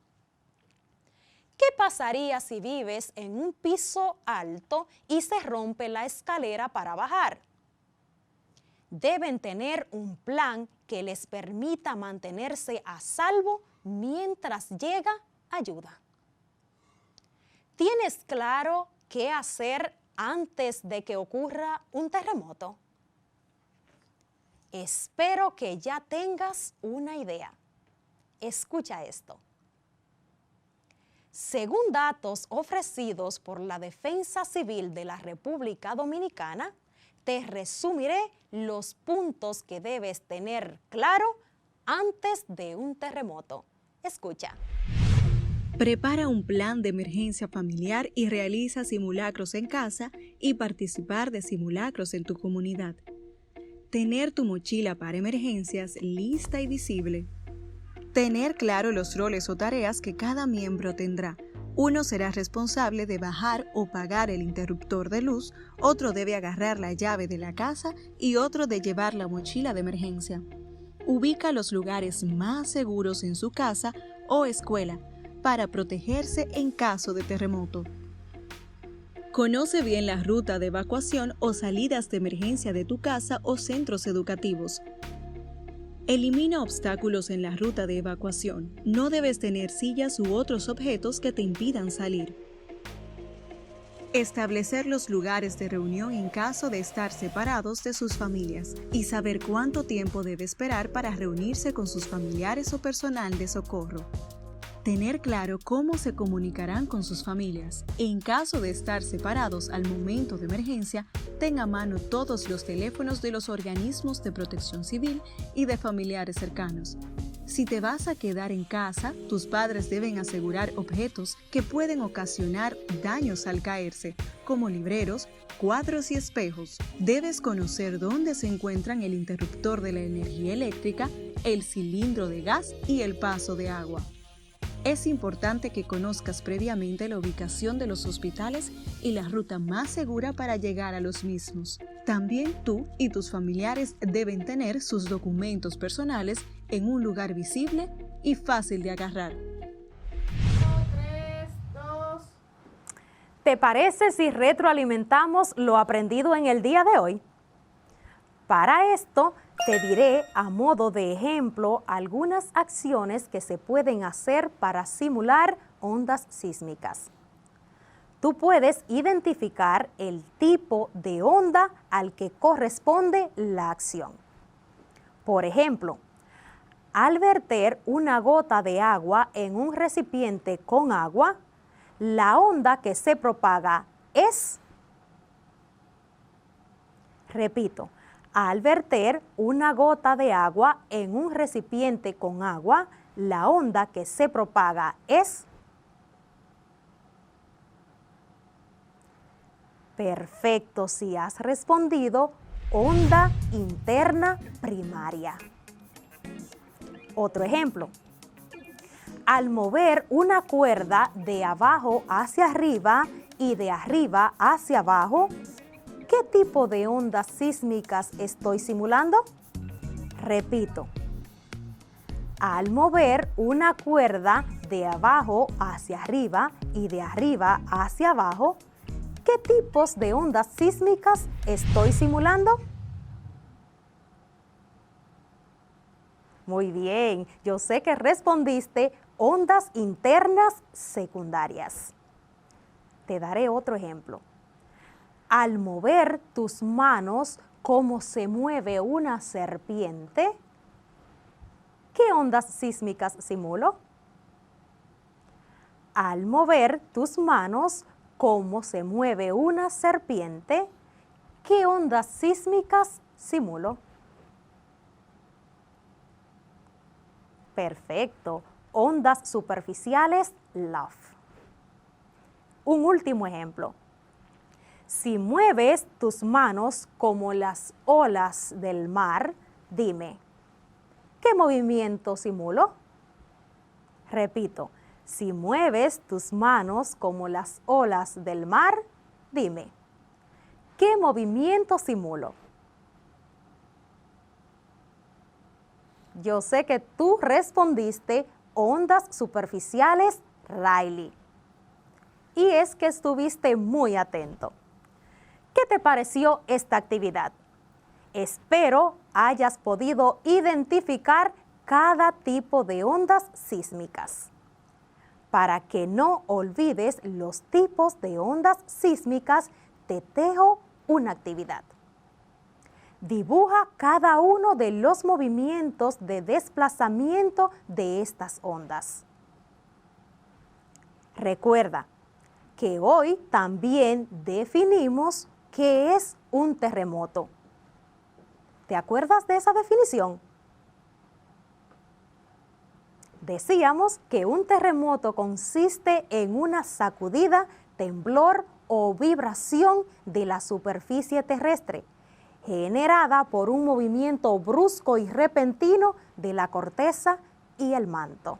¿Qué pasaría si vives en un piso alto y se rompe la escalera para bajar? Deben tener un plan que les permita mantenerse a salvo mientras llega ayuda. ¿Tienes claro qué hacer antes de que ocurra un terremoto? Espero que ya tengas una idea. Escucha esto. Según datos ofrecidos por la Defensa Civil de la República Dominicana, te resumiré los puntos que debes tener claro antes de un terremoto. Escucha. Prepara un plan de emergencia familiar y realiza simulacros en casa y participar de simulacros en tu comunidad. Tener tu mochila para emergencias lista y visible. Tener claro los roles o tareas que cada miembro tendrá. Uno será responsable de bajar o pagar el interruptor de luz, otro debe agarrar la llave de la casa y otro de llevar la mochila de emergencia. Ubica los lugares más seguros en su casa o escuela para protegerse en caso de terremoto. Conoce bien la ruta de evacuación o salidas de emergencia de tu casa o centros educativos. Elimina obstáculos en la ruta de evacuación. No debes tener sillas u otros objetos que te impidan salir. Establecer los lugares de reunión en caso de estar separados de sus familias y saber cuánto tiempo debe esperar para reunirse con sus familiares o personal de socorro. Tener claro cómo se comunicarán con sus familias. En caso de estar separados al momento de emergencia, ten a mano todos los teléfonos de los organismos de protección civil y de familiares cercanos. Si te vas a quedar en casa, tus padres deben asegurar objetos que pueden ocasionar daños al caerse, como libreros, cuadros y espejos. Debes conocer dónde se encuentran el interruptor de la energía eléctrica, el cilindro de gas y el paso de agua. Es importante que conozcas previamente la ubicación de los hospitales y la ruta más segura para llegar a los mismos. También tú y tus familiares deben tener sus documentos personales en un lugar visible y fácil de agarrar. 3, 2. ¿Te parece si retroalimentamos lo aprendido en el día de hoy? Para esto, te diré a modo de ejemplo algunas acciones que se pueden hacer para simular ondas sísmicas. Tú puedes identificar el tipo de onda al que corresponde la acción. Por ejemplo, al verter una gota de agua en un recipiente con agua, la onda que se propaga es... Repito. Al verter una gota de agua en un recipiente con agua, la onda que se propaga es... Perfecto, si has respondido, onda interna primaria. Otro ejemplo. Al mover una cuerda de abajo hacia arriba y de arriba hacia abajo, ¿qué tipo de ondas sísmicas estoy simulando? Repito. Al mover una cuerda de abajo hacia arriba y de arriba hacia abajo, ¿qué tipos de ondas sísmicas estoy simulando? Muy bien, yo sé que respondiste ondas internas secundarias. Te daré otro ejemplo. Al mover tus manos como se mueve una serpiente, ¿qué ondas sísmicas simulo? Al mover tus manos como se mueve una serpiente, ¿qué ondas sísmicas simulo? Perfecto, ondas superficiales LOF. Un último ejemplo. Si mueves tus manos como las olas del mar, dime, ¿qué movimiento simulo? Repito, si mueves tus manos como las olas del mar, dime, ¿qué movimiento simulo? Yo sé que tú respondiste ondas superficiales Rayleigh. y es que estuviste muy atento. ¿Qué te pareció esta actividad? Espero hayas podido identificar cada tipo de ondas sísmicas. Para que no olvides los tipos de ondas sísmicas, te dejo una actividad. Dibuja cada uno de los movimientos de desplazamiento de estas ondas. Recuerda que hoy también definimos qué es un terremoto. ¿Te acuerdas de esa definición? Decíamos que un terremoto consiste en una sacudida, temblor o vibración de la superficie terrestre, generada por un movimiento brusco y repentino de la corteza y el manto.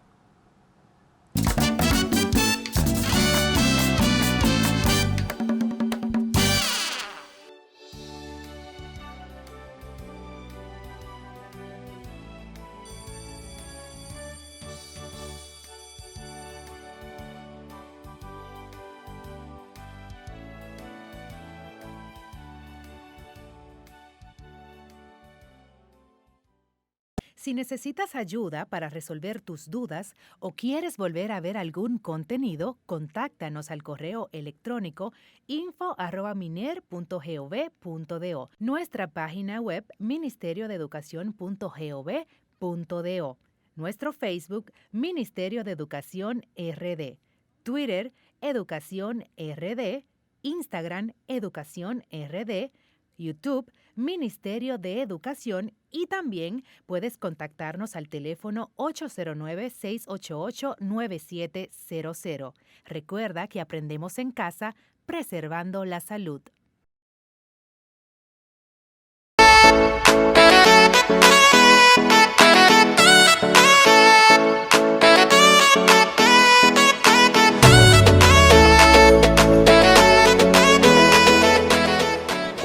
Si necesitas ayuda para resolver tus dudas o quieres volver a ver algún contenido, contáctanos al correo electrónico info@miner.gov.do, nuestra página web ministeriodeeducacion.gov.do, nuestro Facebook Ministerio de Educación RD, Twitter Educación RD, Instagram Educación RD, YouTube Ministerio de Educación, y también puedes contactarnos al teléfono 809-688-9700. Recuerda que aprendemos en casa, preservando la salud.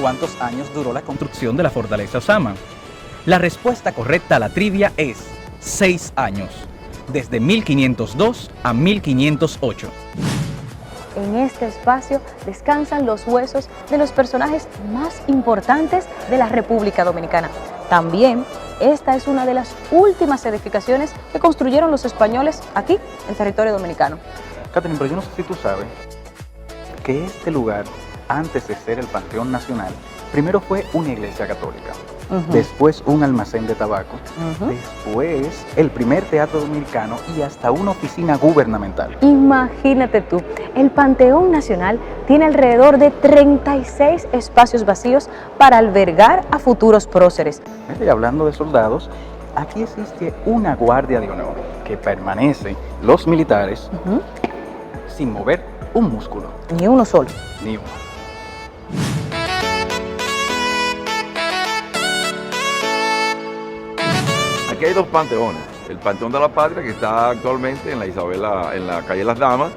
¿Cuántos años duró la construcción de la fortaleza Osama? La respuesta correcta a la trivia es 6 años, desde 1502 a 1508. En este espacio descansan los huesos de los personajes más importantes de la República Dominicana. También, esta es una de las últimas edificaciones que construyeron los españoles aquí, en territorio dominicano. Catherine, pero yo no sé si tú sabes que este lugar, antes de ser el Panteón Nacional, primero fue una iglesia católica. Después un almacén de tabaco, después el primer teatro dominicano y hasta una oficina gubernamental. Imagínate tú, el Panteón Nacional tiene alrededor de 36 espacios vacíos para albergar a futuros próceres. Y hablando de soldados, aquí existe una guardia de honor que permanece los militares sin mover un músculo. Ni uno solo. Ni uno. Aquí hay dos panteones, el Panteón de la Patria, que está actualmente en la calle Las Damas,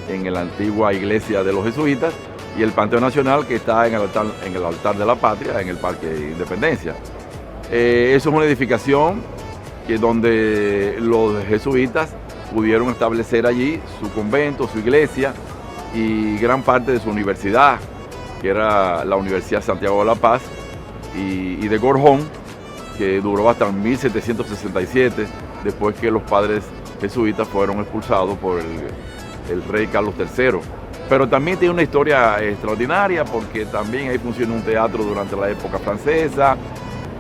en la antigua iglesia de los jesuitas, y el Panteón Nacional, que está en el altar de la Patria, en el Parque de Independencia. Eso es una edificación donde los jesuitas pudieron establecer allí su convento, su iglesia y gran parte de su universidad, que era la Universidad Santiago de la Paz y de Gorjón, que duró hasta 1767, después que los padres jesuitas fueron expulsados por el rey Carlos III. Pero también tiene una historia extraordinaria, porque también ahí funcionó un teatro durante la época francesa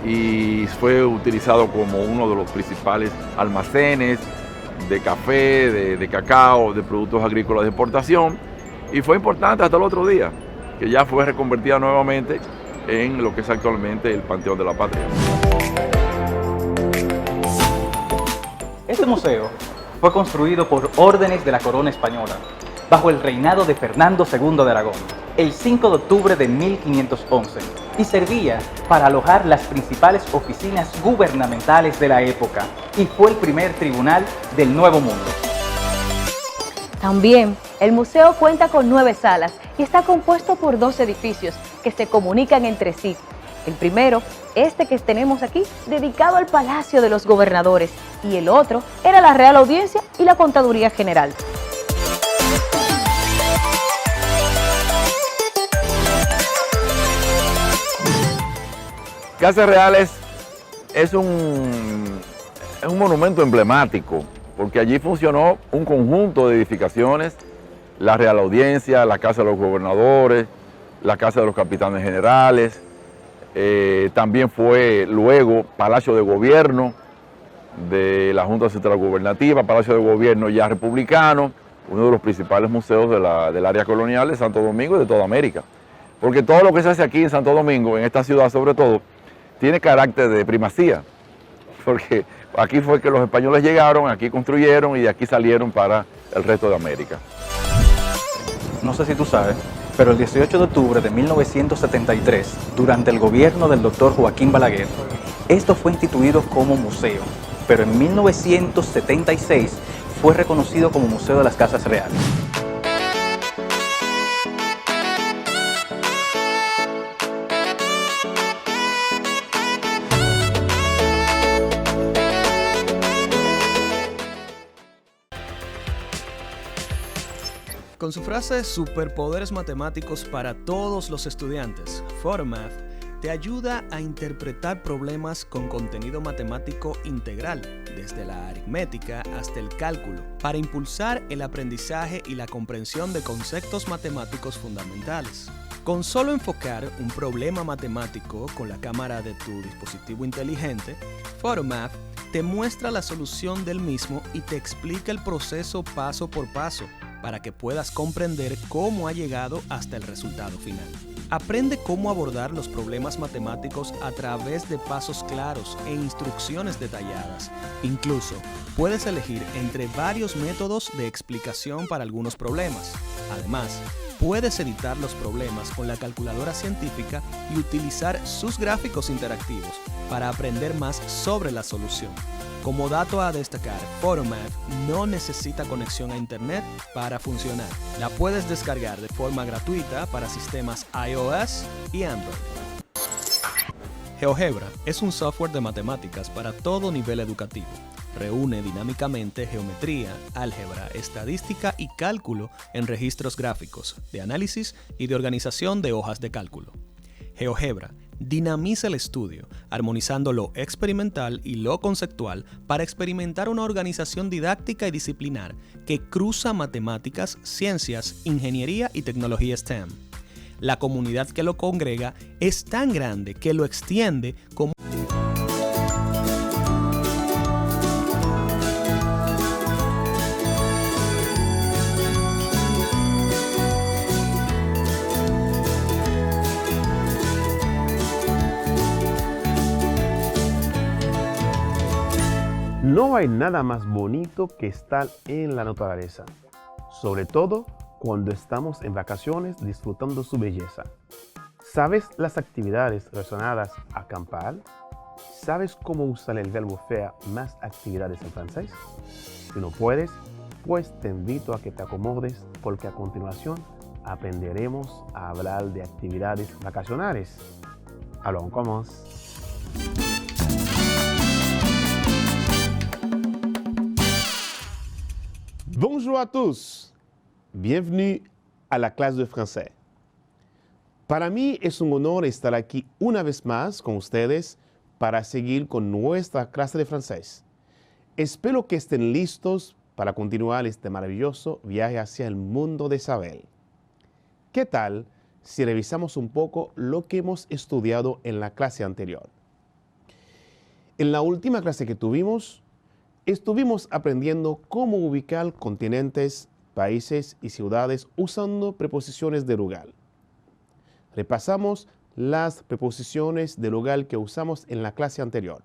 y fue utilizado como uno de los principales almacenes de café, de cacao, de productos agrícolas de exportación, y fue importante hasta el otro día, que ya fue reconvertida nuevamente en lo que es actualmente el Panteón de la Patria. Este museo fue construido por órdenes de la corona española, bajo el reinado de Fernando II de Aragón, el 5 de octubre de 1511, y servía para alojar las principales oficinas gubernamentales de la época, y fue el primer tribunal del Nuevo Mundo. También, el museo cuenta con 9 salas y está compuesto por 2 edificios que se comunican entre sí. El primero, este que tenemos aquí, dedicado al Palacio de los Gobernadores, y el otro era la Real Audiencia y la Contaduría General. Casa Real es un monumento emblemático, porque allí funcionó un conjunto de edificaciones, la Real Audiencia, la Casa de los Gobernadores, la Casa de los Capitanes Generales, también fue luego Palacio de Gobierno de la Junta Central Gubernativa, Palacio de Gobierno ya republicano, uno de los principales museos del área colonial de Santo Domingo y de toda América. Porque todo lo que se hace aquí en Santo Domingo, en esta ciudad sobre todo, tiene carácter de primacía, porque aquí fue que los españoles llegaron, aquí construyeron y de aquí salieron para el resto de América. No sé si tú sabes, pero el 18 de octubre de 1973, durante el gobierno del doctor Joaquín Balaguer, esto fue instituido como museo, pero en 1976 fue reconocido como Museo de las Casas Reales. Con su frase Superpoderes Matemáticos para todos los estudiantes, Photomath te ayuda a interpretar problemas con contenido matemático integral, desde la aritmética hasta el cálculo, para impulsar el aprendizaje y la comprensión de conceptos matemáticos fundamentales. Con solo enfocar un problema matemático con la cámara de tu dispositivo inteligente, Photomath te muestra la solución del mismo y te explica el proceso paso por paso, para que puedas comprender cómo ha llegado hasta el resultado final. Aprende cómo abordar los problemas matemáticos a través de pasos claros e instrucciones detalladas. Incluso, puedes elegir entre varios métodos de explicación para algunos problemas. Además, puedes editar los problemas con la calculadora científica y utilizar sus gráficos interactivos para aprender más sobre la solución. Como dato a destacar, Photomath no necesita conexión a internet para funcionar. La puedes descargar de forma gratuita para sistemas iOS y Android. GeoGebra es un software de matemáticas para todo nivel educativo. Reúne dinámicamente geometría, álgebra, estadística y cálculo en registros gráficos, de análisis y de organización de hojas de cálculo. GeoGebra dinamiza el estudio, armonizando lo experimental y lo conceptual para experimentar una organización didáctica y disciplinar que cruza matemáticas, ciencias, ingeniería y tecnología STEM. La comunidad que lo congrega es tan grande que lo extiende como No hay nada más bonito que estar en la naturaleza, sobre todo cuando estamos en vacaciones disfrutando su belleza. ¿Sabes las actividades relacionadas a acampar? ¿Sabes cómo usar el verbo faire más actividades en francés? Si no puedes, pues te invito a que te acomodes porque a continuación aprenderemos a hablar de actividades vacacionales. Alors, on commence. Bonjour à tous, bienvenue à la clase de français. Para mí es un honor estar aquí una vez más con ustedes para seguir con nuestra clase de francés. Espero que estén listos para continuar este maravilloso viaje hacia el mundo de saber. ¿Qué tal si revisamos un poco lo que hemos estudiado en la clase anterior? En la última clase que tuvimos, estuvimos aprendiendo cómo ubicar continentes, países y ciudades usando preposiciones de lugar. Repasamos las preposiciones de lugar que usamos en la clase anterior.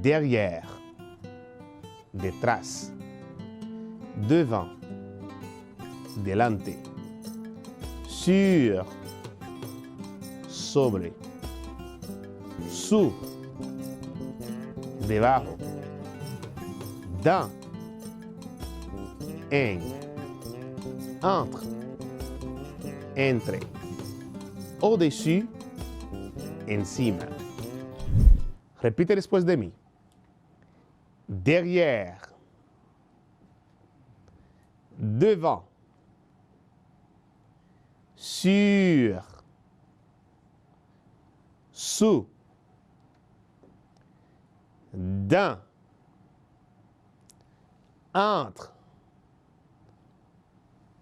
Derrière, detrás. Devant, delante. Sur, sobre. Sous, debajo. Dans, en. Entre, entre. Au-dessus, encima. Repite después de mí. Derrière. Devant. Sur. Sous. Dans. Entre.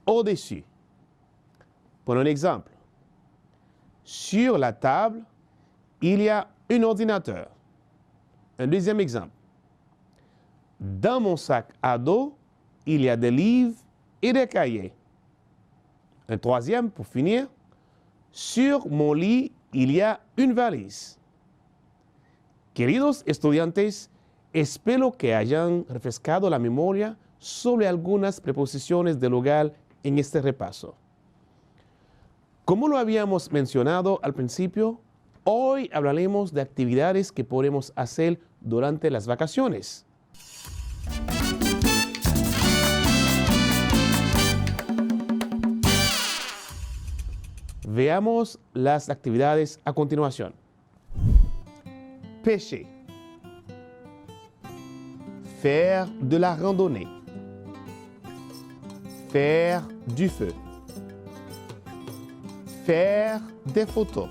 Au-dessus. Prenons un exemple. Sur la table, il y a un ordinateur. Un deuxième exemple. Dans mon sac à dos, il y a des livres et des cahiers. Un troisième, pour finir. Sur mon lit, il y a une valise. Queridos estudiantes, espero que hayan refrescado la memoria sobre algunas preposiciones del lugar en este repaso. Como lo habíamos mencionado al principio, hoy hablaremos de actividades que podemos hacer durante las vacaciones. Veamos las actividades a continuación. Pêcher. Faire de la randonnée. Faire du feu. Faire des photos.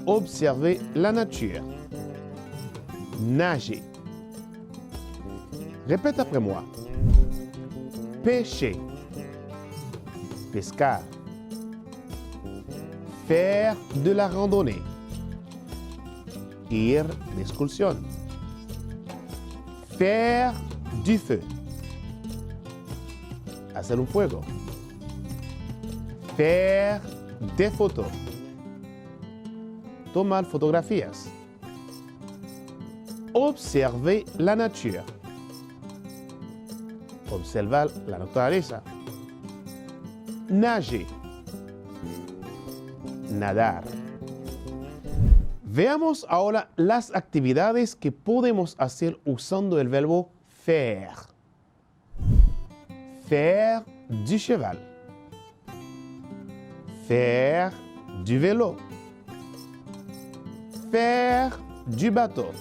Observer la nature. Nager. Répète après moi. Pêcher. Pescar. Faire de la randonnée. Ir d'excursión. Faire du feu. Hacer un fuego. Faire des photos. Tomar fotografías. Observer la nature. Observar la naturaleza. Nager. Nadar. Veamos ahora las actividades que podemos hacer usando el verbo faire. Faire du cheval. Faire du vélo. Faire du bateau.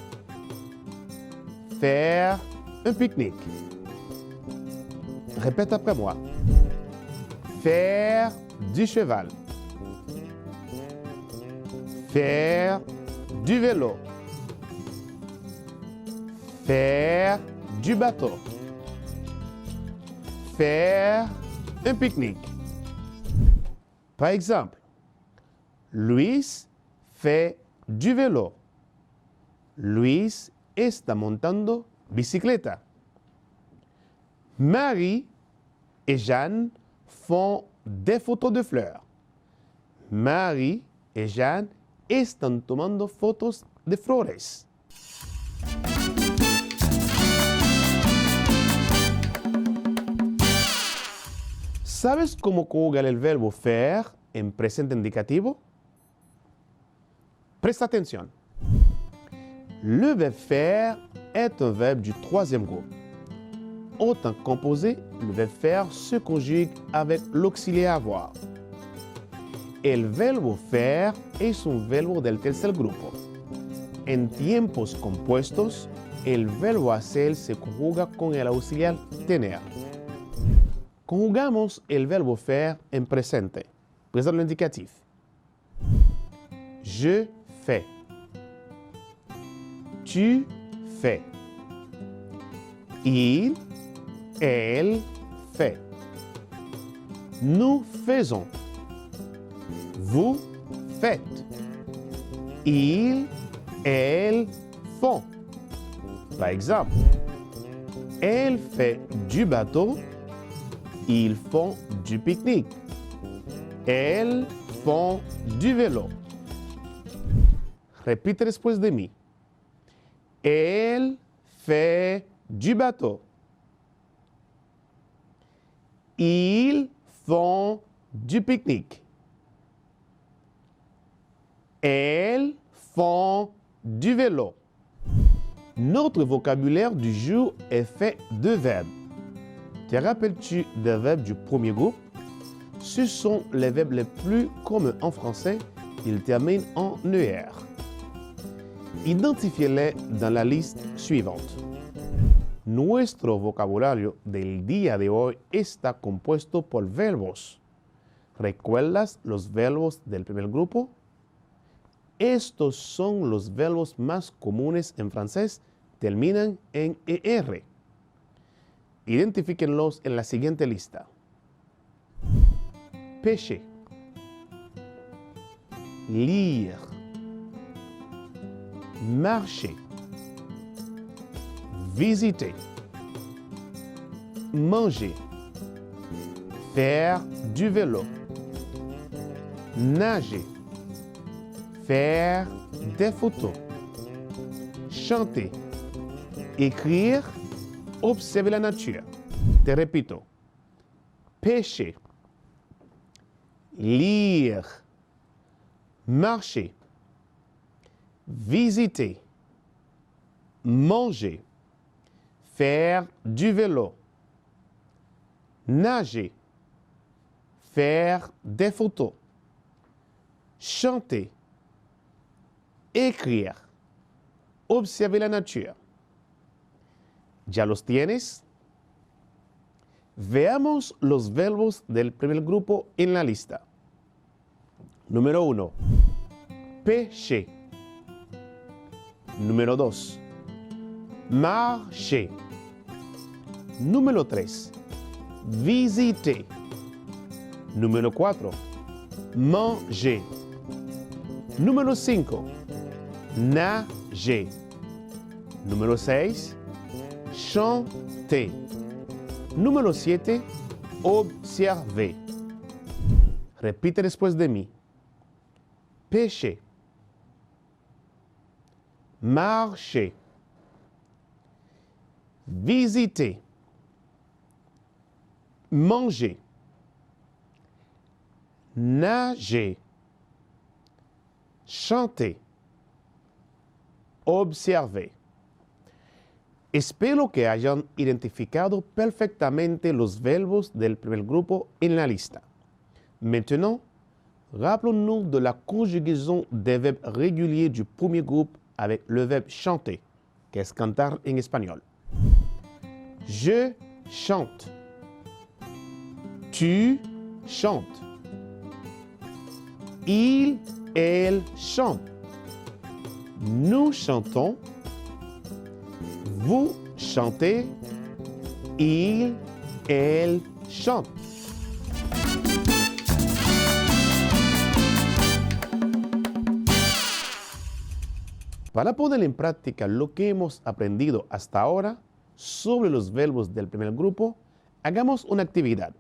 Faire un pique-nique. Répète après moi. Faire du cheval. Faire du vélo. Faire du bateau. Faire un pique-nique. Par exemple, Luis fait du vélo. Luis está montando bicicleta. Marie et Jeanne font des photos de fleurs. Marie et Jeanne están tomando fotos de flores. ¿Sabes cómo conjugar el verbo faire en presente indicativo? Presta atención. Le verbe faire est un verbe du troisième groupe. Autant composé, le verbe faire se conjugue avec l'auxiliaire avoir. El verbo faire es un verbo del tercer grupo. En tiempos compuestos, el verbo hacer se conjuga con el auxiliar tener. Conjugamos el verbo faire en presente, présent indicatif. Je fais. Tu fais. Il, elle fait. Nous faisons. Vous faites. Ils, elles font. Par exemple, elle fait du bateau. Ils font du pique-nique. Elles font du vélo. Repite después de mí. Elle fait du bateau. Ils font du pique-nique. Elles font du vélo. Notre vocabulaire du jour est fait de verbes. Te rappelles-tu des verbes du premier groupe? Ce sont les verbes les plus communs en français. Ils terminent en ER. Identifiez-les dans la liste suivante. Nuestro vocabulario del día de hoy está compuesto por verbos. ¿Recuerdas los verbos del primer grupo? Estos son los verbos más comunes en francés, terminan en ER. Identifíquenlos en la siguiente lista. Pêcher, lire, marcher, visiter, manger, faire du vélo, nager, faire des photos, chanter, écrire, observer la nature. Te repito. Pêcher, lire, marcher, visiter, manger, faire du vélo, nager, faire des photos, chanter, écrire, observer la nature. ¿Ya los tienes? Veamos los verbos del primer grupo en la lista. Número 1. Pêcher. Número 2. Marcher. Número 3. Visiter. Número 4. Manger. Número 5. Nager. Número 6. Chanter. Número 7. Observer. Repite después de mí. Pêcher. Marcher. Visiter. Manger. Nager. Chanter. Observer. Espero que hayan identificado perfectamente los verbos del primer grupo en la lista. Maintenant, rappelons-nous de la conjugaison des verbes réguliers du premier groupe avec le verbe chanter, que es cantar en espagnol. Je chante. Tu chantes. Il, elle chante. Nous chantons. Vous chantez. Il, elle chante. Para poner en práctica lo que hemos aprendido hasta ahora sobre los verbos del primer grupo, hagamos una actividad.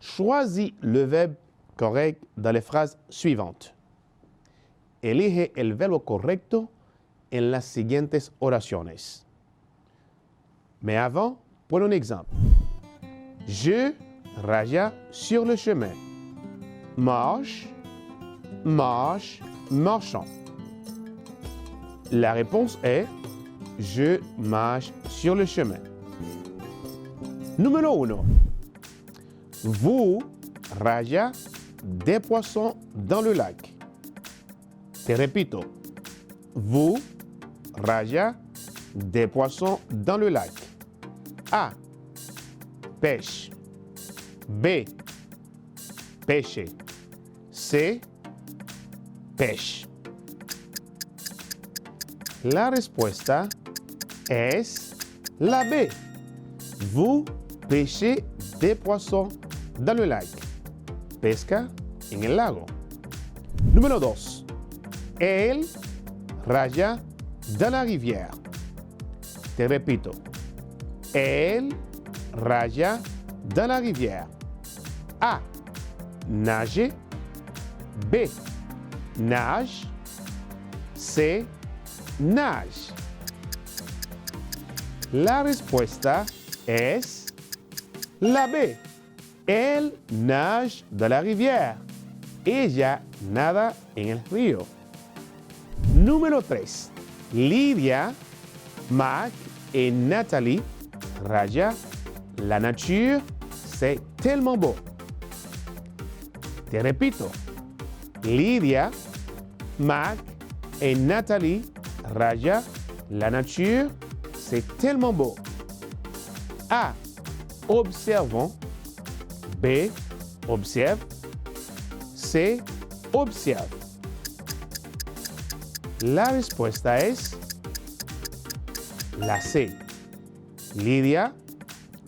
Choisis le verbe correct dans les phrases suivantes. Elige el verbo correcto en las siguientes oraciones. Mais avant, prenons un exemple. Je raya sur le chemin. Marche, marche, marchant. La réponse est je marche sur le chemin. Numéro 1. Vous raya des poissons dans le lac. Te repito. Vous raya des poissons dans le lac. A. Pêche. B. Pêcher. C. Pêche. La respuesta es la B. Vous pêchez des poissons dans le lac. Pesca en el lago. Número 2. Elle raya dans la rivière. Te repito. Elle raya dans la rivière. A. Nager. B. Nage. C. Nage. La respuesta es la B. Elle nage dans la rivière. Ella nada en el río. Número 3. Lydia, Mac et Nathalie raya la nature, c'est tellement beau. Te repito. Lydia, Mac et Nathalie raya la nature, c'est tellement beau. A. Observons. B. Observe. C. Observe. La respuesta es la C. Lydia,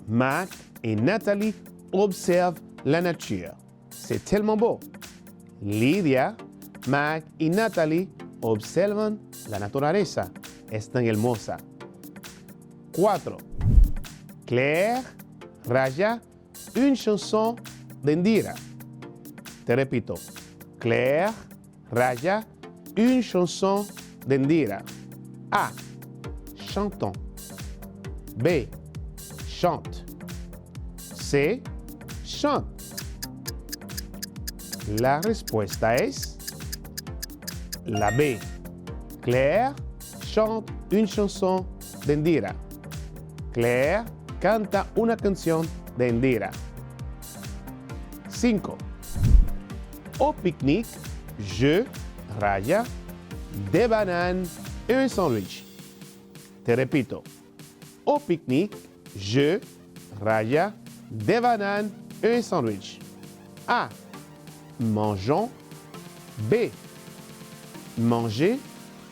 Mac et Nathalie observent la nature. C'est tellement beau. Lydia, Mac y Nathalie observan la naturaleza. Es tan hermosa. 4. Claire raya une chanson d'Indira. Te repito. Claire raya une chanson d'Indira. A. Chantons. B. Chante. C. Chante. La respuesta es la B. Claire chante une chanson d'Indira. Claire canta una canción de Indira. 5. Au pique-nique, je raya des bananes et un sandwich. Te repito. Au pique-nique, je raya des bananes et un sandwich. A. Mangeons. B. Manger.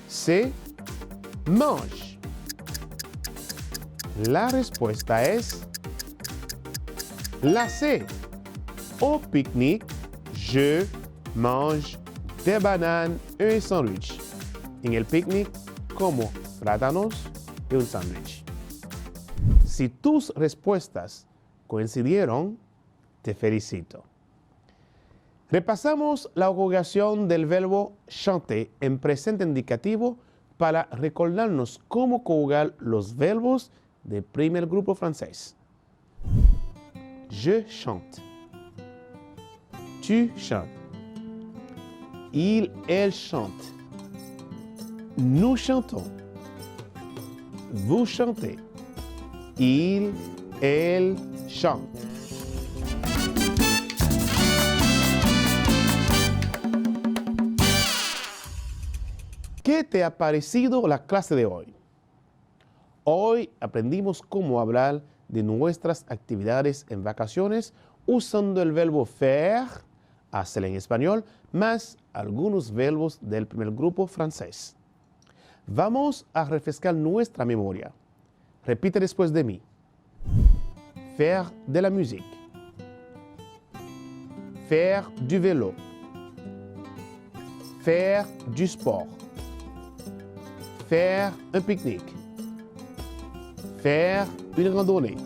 C. Mange. La respuesta es la C. Au pique-nique, je mange des bananes et un sandwich. En el picnic, como plátanos y un sándwich. Si tus respuestas coincidieron, te felicito. Repasamos la conjugación del verbo chanter en presente indicativo para recordarnos cómo conjugar los verbos del primer grupo francés. Je chante. Tu chantes. Il, elle chante. Nous chantons. Vous chantez. Il, elle chante. ¿Qué te ha parecido la clase de hoy? Hoy aprendimos cómo hablar de nuestras actividades en vacaciones usando el verbo faire, hacer en español, más algunos verbos del primer grupo francés. Vamos a refrescar nuestra memoria. Repite después de mí. Faire de la musique. Faire du vélo. Faire du sport. Faire un pique-nique. Faire une randonnée.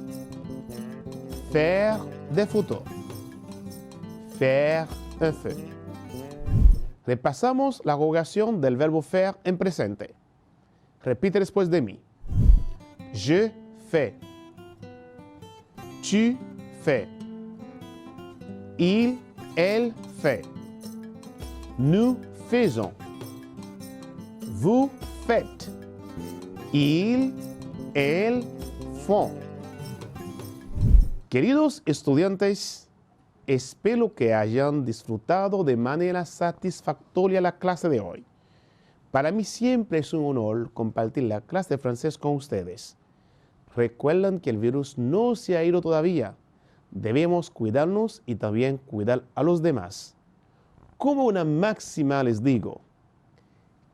Faire des photos. Faire un feu. Repasamos la conjugación del verbo faire en presente. Repite después de mí. Je fais. Tu fais. Il, elle fait. Nous faisons. Vous faites. Il, elle font. Queridos estudiantes, espero que hayan disfrutado de manera satisfactoria la clase de hoy. Para mí siempre es un honor compartir la clase de francés con ustedes. Recuerden que el virus no se ha ido todavía. Debemos cuidarnos y también cuidar a los demás. Como una máxima les digo,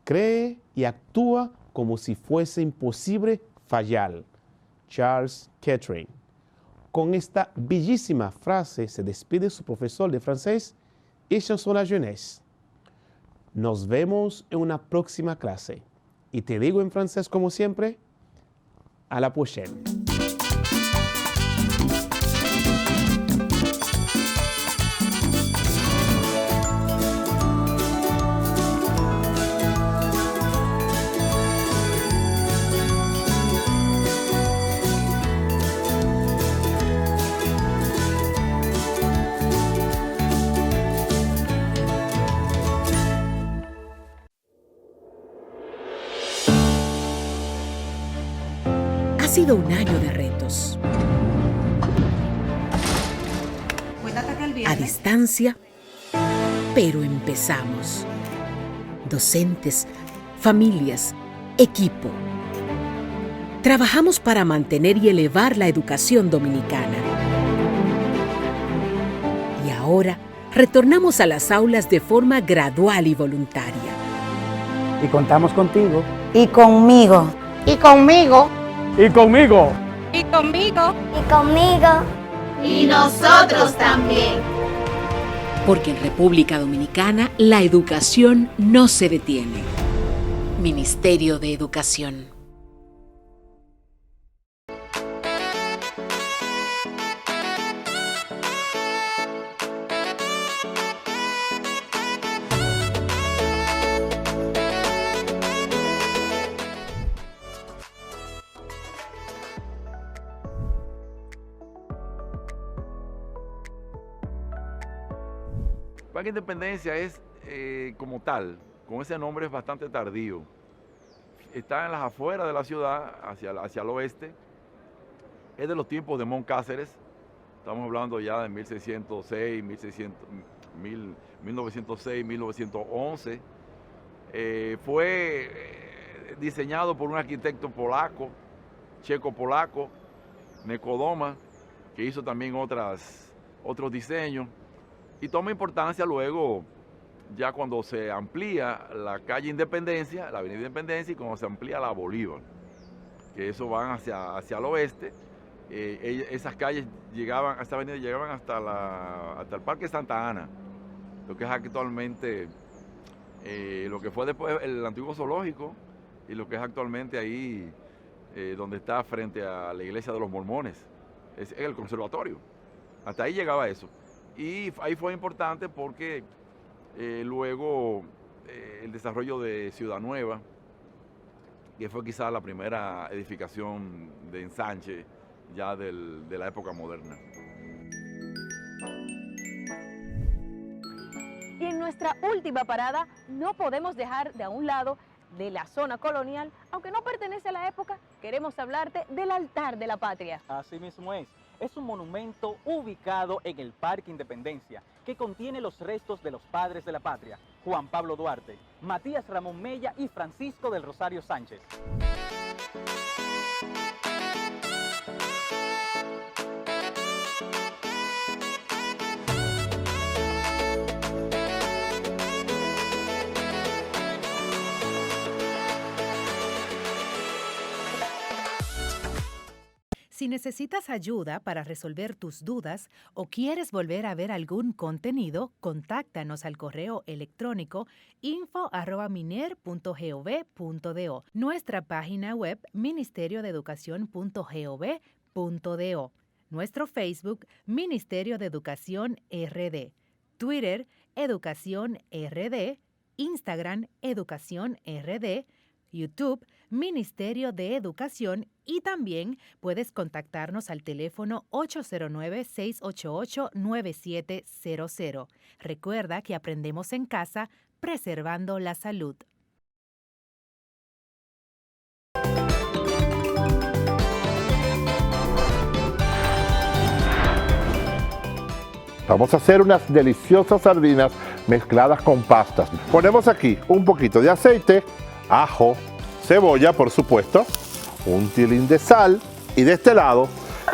cree y actúa como si fuese imposible fallar. Charles Kettering. Con esta bellísima frase se despide su profesor de francés y chanson la jeunesse. Nos vemos en una próxima clase. Y te digo en francés como siempre, à la prochaine. Ha sido un año de retos. A distancia, pero empezamos. Docentes, familias, equipo. Trabajamos para mantener y elevar la educación dominicana. Y ahora retornamos a las aulas de forma gradual y voluntaria. Y contamos contigo. Y conmigo. Y conmigo. Y conmigo. Y conmigo. Y conmigo. Y nosotros también. Porque en República Dominicana la educación no se detiene. Ministerio de Educación. Parque Independencia es como tal, con ese nombre es bastante tardío. Está en las afueras de la ciudad, hacia el oeste. Es de los tiempos de Moncáceres. Estamos hablando ya de 1606, 1906, 1911. Fue diseñado por un arquitecto polaco, checo-polaco, Nekodoma, que hizo también otros diseños. Y toma importancia luego, ya cuando se amplía la calle Independencia, la avenida Independencia, y cuando se amplía la Bolívar, que eso van hacia el oeste. Esas calles llegaban, esta avenida llegaban hasta el Parque Santa Ana, lo que es actualmente, lo que fue después el antiguo zoológico, y lo que es actualmente ahí, donde está frente a la iglesia de los mormones, es el conservatorio. Hasta ahí llegaba eso. Y ahí fue importante porque luego el desarrollo de Ciudad Nueva, que fue quizás la primera edificación de ensanche ya de la época moderna. Y en nuestra última parada no podemos dejar de a un lado de la zona colonial, aunque no pertenece a la época, queremos hablarte del altar de la patria. Así mismo es. Es un monumento ubicado en el Parque Independencia que contiene los restos de los padres de la patria, Juan Pablo Duarte, Matías Ramón Mella y Francisco del Rosario Sánchez. Si necesitas ayuda para resolver tus dudas o quieres volver a ver algún contenido, contáctanos al correo electrónico info@miner.gov.do, nuestra página web ministeriodeeducacion.gov.do, nuestro Facebook Ministerio de Educación RD, Twitter Educación RD, Instagram Educación RD, YouTube, Ministerio de Educación, y también puedes contactarnos al teléfono 809-688-9700. Recuerda que aprendemos en casa, preservando la salud. Vamos a hacer unas deliciosas sardinas mezcladas con pastas. Ponemos aquí un poquito de aceite, ajo, cebolla, por supuesto, un tilín de sal, y de este lado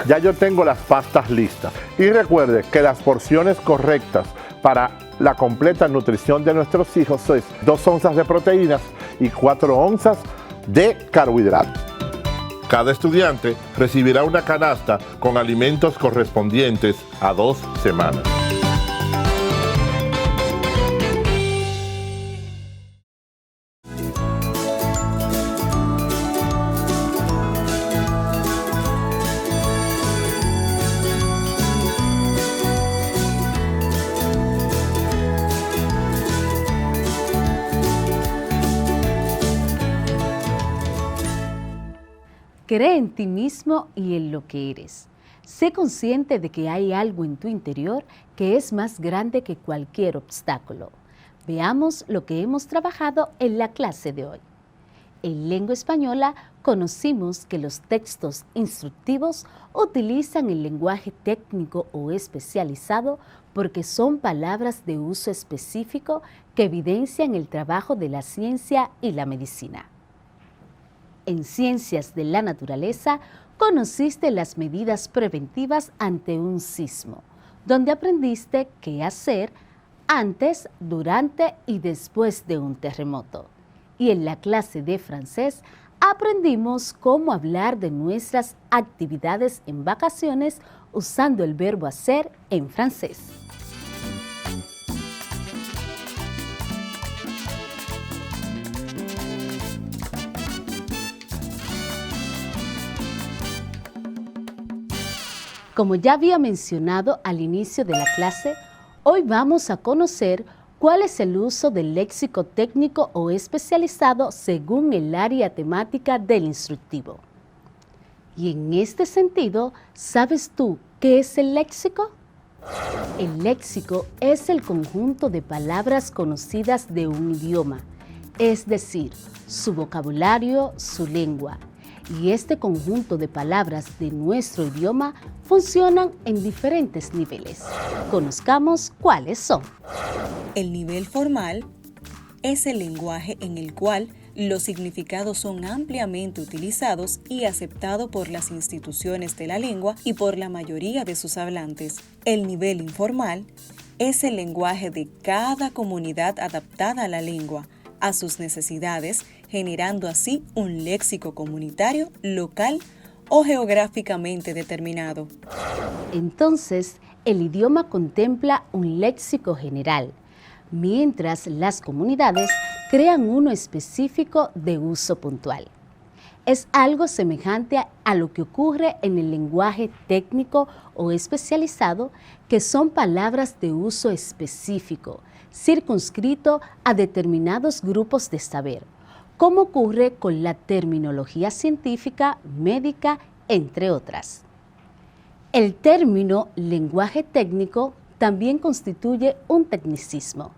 ya yo tengo las pastas listas. Y recuerde que las porciones correctas para la completa nutrición de nuestros hijos es 2 onzas de proteínas y 4 onzas de carbohidratos. Cada estudiante recibirá una canasta con alimentos correspondientes a 2 semanas. Cree en ti mismo y en lo que eres. Sé consciente de que hay algo en tu interior que es más grande que cualquier obstáculo. Veamos lo que hemos trabajado en la clase de hoy. En lengua española conocimos que los textos instructivos utilizan el lenguaje técnico o especializado porque son palabras de uso específico que evidencian el trabajo de la ciencia y la medicina. En Ciencias de la Naturaleza, conociste las medidas preventivas ante un sismo, donde aprendiste qué hacer antes, durante y después de un terremoto. y en la clase de francés aprendimos cómo hablar de nuestras actividades en vacaciones usando el verbo hacer en francés. Como ya había mencionado al inicio de la clase, hoy vamos a conocer cuál es el uso del léxico técnico o especializado según el área temática del instructivo. Y en este sentido, ¿sabes tú qué es el léxico? El léxico es el conjunto de palabras conocidas de un idioma, es decir, su vocabulario, su lengua. Y este conjunto de palabras de nuestro idioma funcionan en diferentes niveles. Conozcamos cuáles son. El nivel formal es el lenguaje en el cual los significados son ampliamente utilizados y aceptados por las instituciones de la lengua y por la mayoría de sus hablantes. El nivel informal es el lenguaje de cada comunidad adaptada a la lengua, a sus necesidades, generando así un léxico comunitario, local o geográficamente determinado. Entonces, el idioma contempla un léxico general, mientras las comunidades crean uno específico de uso puntual. Es algo semejante a lo que ocurre en el lenguaje técnico o especializado, que son palabras de uso específico, circunscrito a determinados grupos de saber, como ocurre con la terminología científica, médica, entre otras. El término lenguaje técnico también constituye un tecnicismo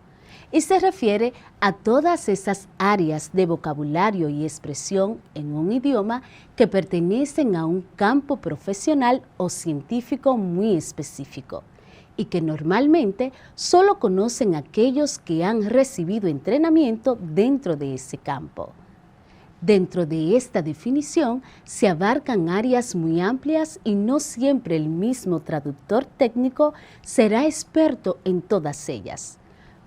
y se refiere a todas esas áreas de vocabulario y expresión en un idioma que pertenecen a un campo profesional o científico muy específico y que normalmente solo conocen aquellos que han recibido entrenamiento dentro de ese campo. Dentro de esta definición se abarcan áreas muy amplias y no siempre el mismo traductor técnico será experto en todas ellas.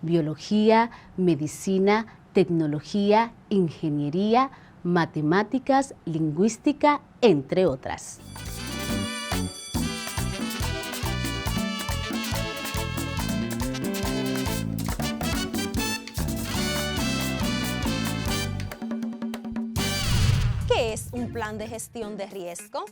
Biología, medicina, tecnología, ingeniería, matemáticas, lingüística, entre otras. ¿Qué es un plan de gestión de riesgo?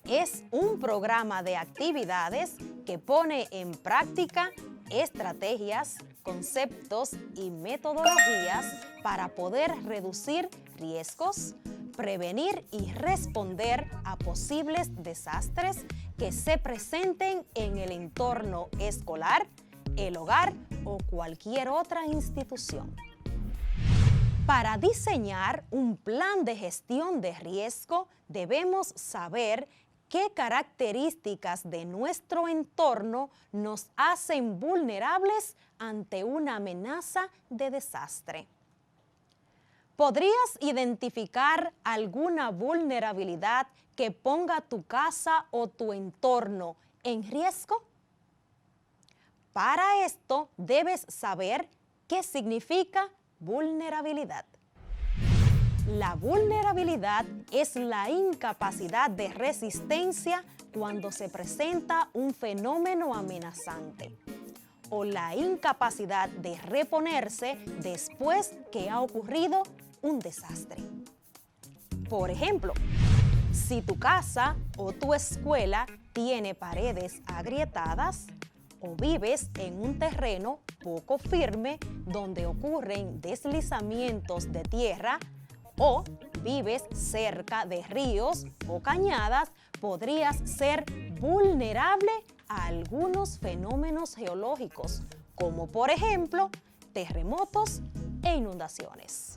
Es un programa de actividades que pone en práctica estrategias, conceptos y metodologías para poder reducir riesgos, prevenir y responder a posibles desastres que se presenten en el entorno escolar, el hogar o cualquier otra institución. Para diseñar un plan de gestión de riesgo, debemos saber qué características de nuestro entorno nos hacen vulnerables ante una amenaza de desastre. ¿Podrías identificar alguna vulnerabilidad que ponga tu casa o tu entorno en riesgo? Para esto debes saber qué significa vulnerabilidad. La vulnerabilidad es la incapacidad de resistencia cuando se presenta un fenómeno amenazante o la incapacidad de reponerse después que ha ocurrido un desastre. Por ejemplo, si tu casa o tu escuela tiene paredes agrietadas o vives en un terreno poco firme donde ocurren deslizamientos de tierra, o vives cerca de ríos o cañadas, podrías ser vulnerable a algunos fenómenos geológicos, como por ejemplo terremotos e inundaciones.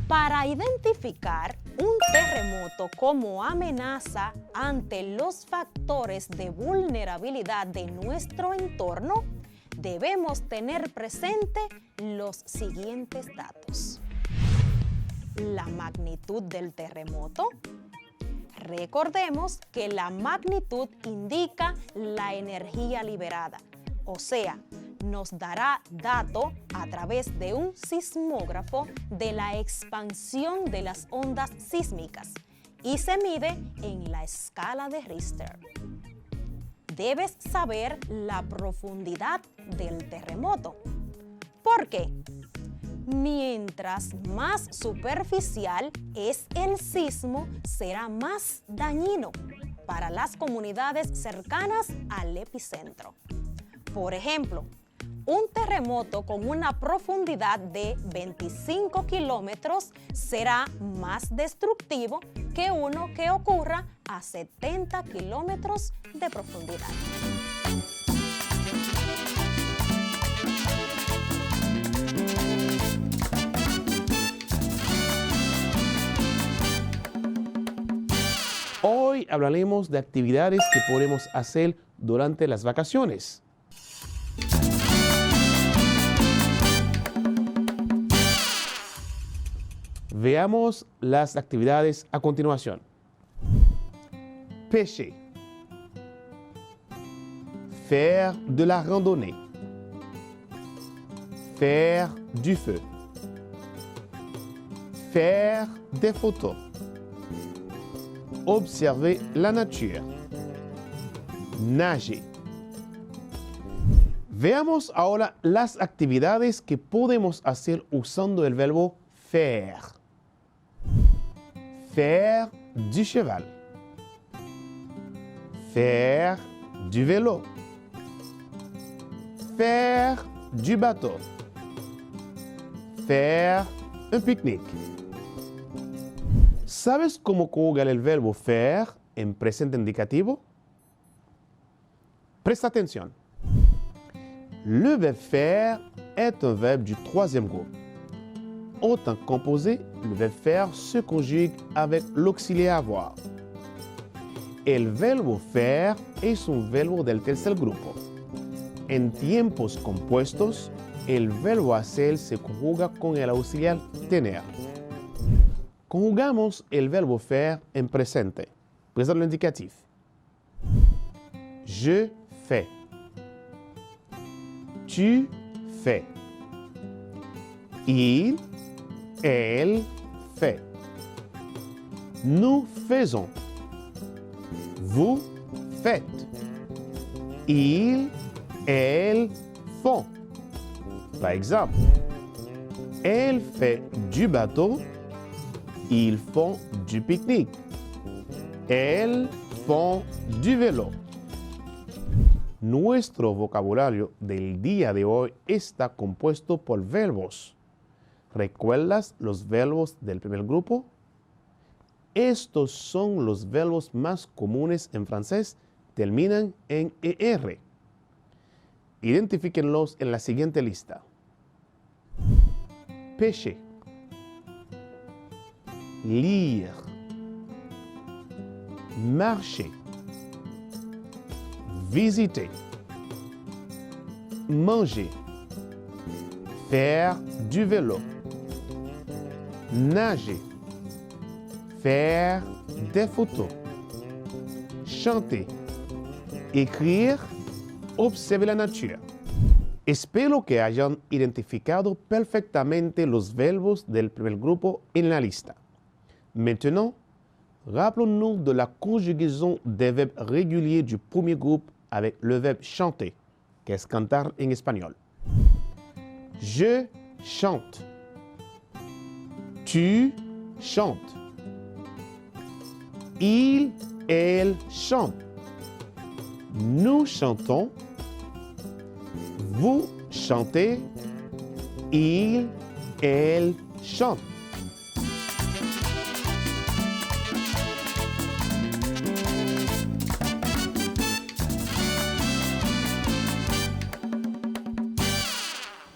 Para identificar un terremoto como amenaza ante los factores de vulnerabilidad de nuestro entorno, debemos tener presente los siguientes datos. La magnitud del terremoto. Recordemos que la magnitud indica la energía liberada, o sea, nos dará dato a través de un sismógrafo de la expansión de las ondas sísmicas y se mide en la escala de Richter. Debes saber la profundidad del terremoto. ¿Por qué? Mientras más superficial es el sismo, será más dañino para las comunidades cercanas al epicentro. Por ejemplo, un terremoto con una profundidad de 25 kilómetros será más destructivo que uno que ocurra a 70 kilómetros de profundidad. Hoy hablaremos de actividades que podemos hacer durante las vacaciones. Veamos las actividades a continuación. Pêcher. Faire de la randonnée. Faire du feu. Faire des photos. Observer la nature. Nager. Veamos ahora las actividades que podemos hacer usando el verbo faire. Faire du cheval. Faire du vélo. Faire du bateau. Faire un pique-nique. ¿Sabes cómo conjugar el verbo faire en presente indicativo? Presta atención. Le verbe faire est un verbe du troisième groupe. En temps composé, le verbe faire se conjugue avec l'auxiliaire avoir. El verbo faire es un verbo del tercer grupo. En tiempos compuestos, el verbo hacer se conjuga con el auxiliar tener. Conjugamos el verbo faire en presente. Présent indicatif. Je fais. Tu fais. Il, elle fait. Nous faisons. Vous faites. Ils, elles font. Par exemple, elle fait du bateau. Ils font du pique-nique. Elles font du vélo. Nuestro vocabulario del día de hoy está compuesto por verbos. ¿Recuerdas los verbos del primer grupo? Estos son los verbos más comunes en francés, terminan en ER. Identifíquenlos en la siguiente lista. Pêcher. Lire. Marcher. Visiter. Manger. Faire du vélo. Nager. Faire des photos. Chanter. Écrire. Observer la nature. Espero que hayan identificado perfectamente los verbos del primer grupo en la lista. Maintenant, rappelons-nous de la conjugaison des verbes réguliers du premier groupe avec le verbe chanter, que es cantar en espagnol. Je chante. Tu chantes. Il, elle chante. Nous chantons. Vous chantez. Il, elle chante.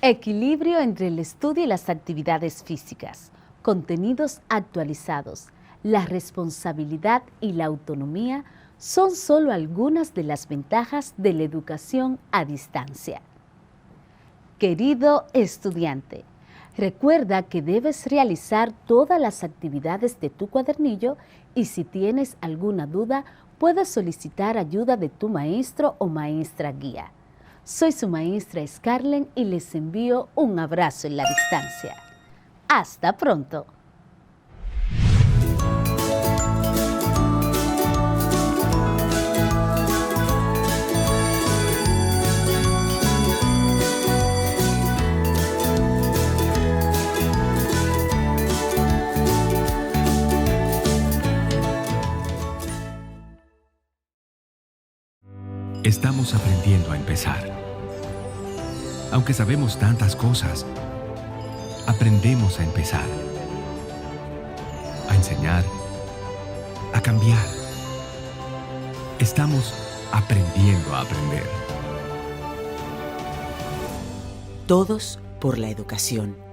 Equilibrio entre el estudio y las actividades físicas, contenidos actualizados, la responsabilidad y la autonomía son solo algunas de las ventajas de la educación a distancia. Querido estudiante, recuerda que debes realizar todas las actividades de tu cuadernillo y si tienes alguna duda, puedes solicitar ayuda de tu maestro o maestra guía. Soy su maestra Scarlett y les envío un abrazo en la distancia. ¡Hasta pronto! Estamos aprendiendo a empezar. Aunque sabemos tantas cosas, aprendemos a empezar. A enseñar, a cambiar. Estamos aprendiendo a aprender. Todos por la educación.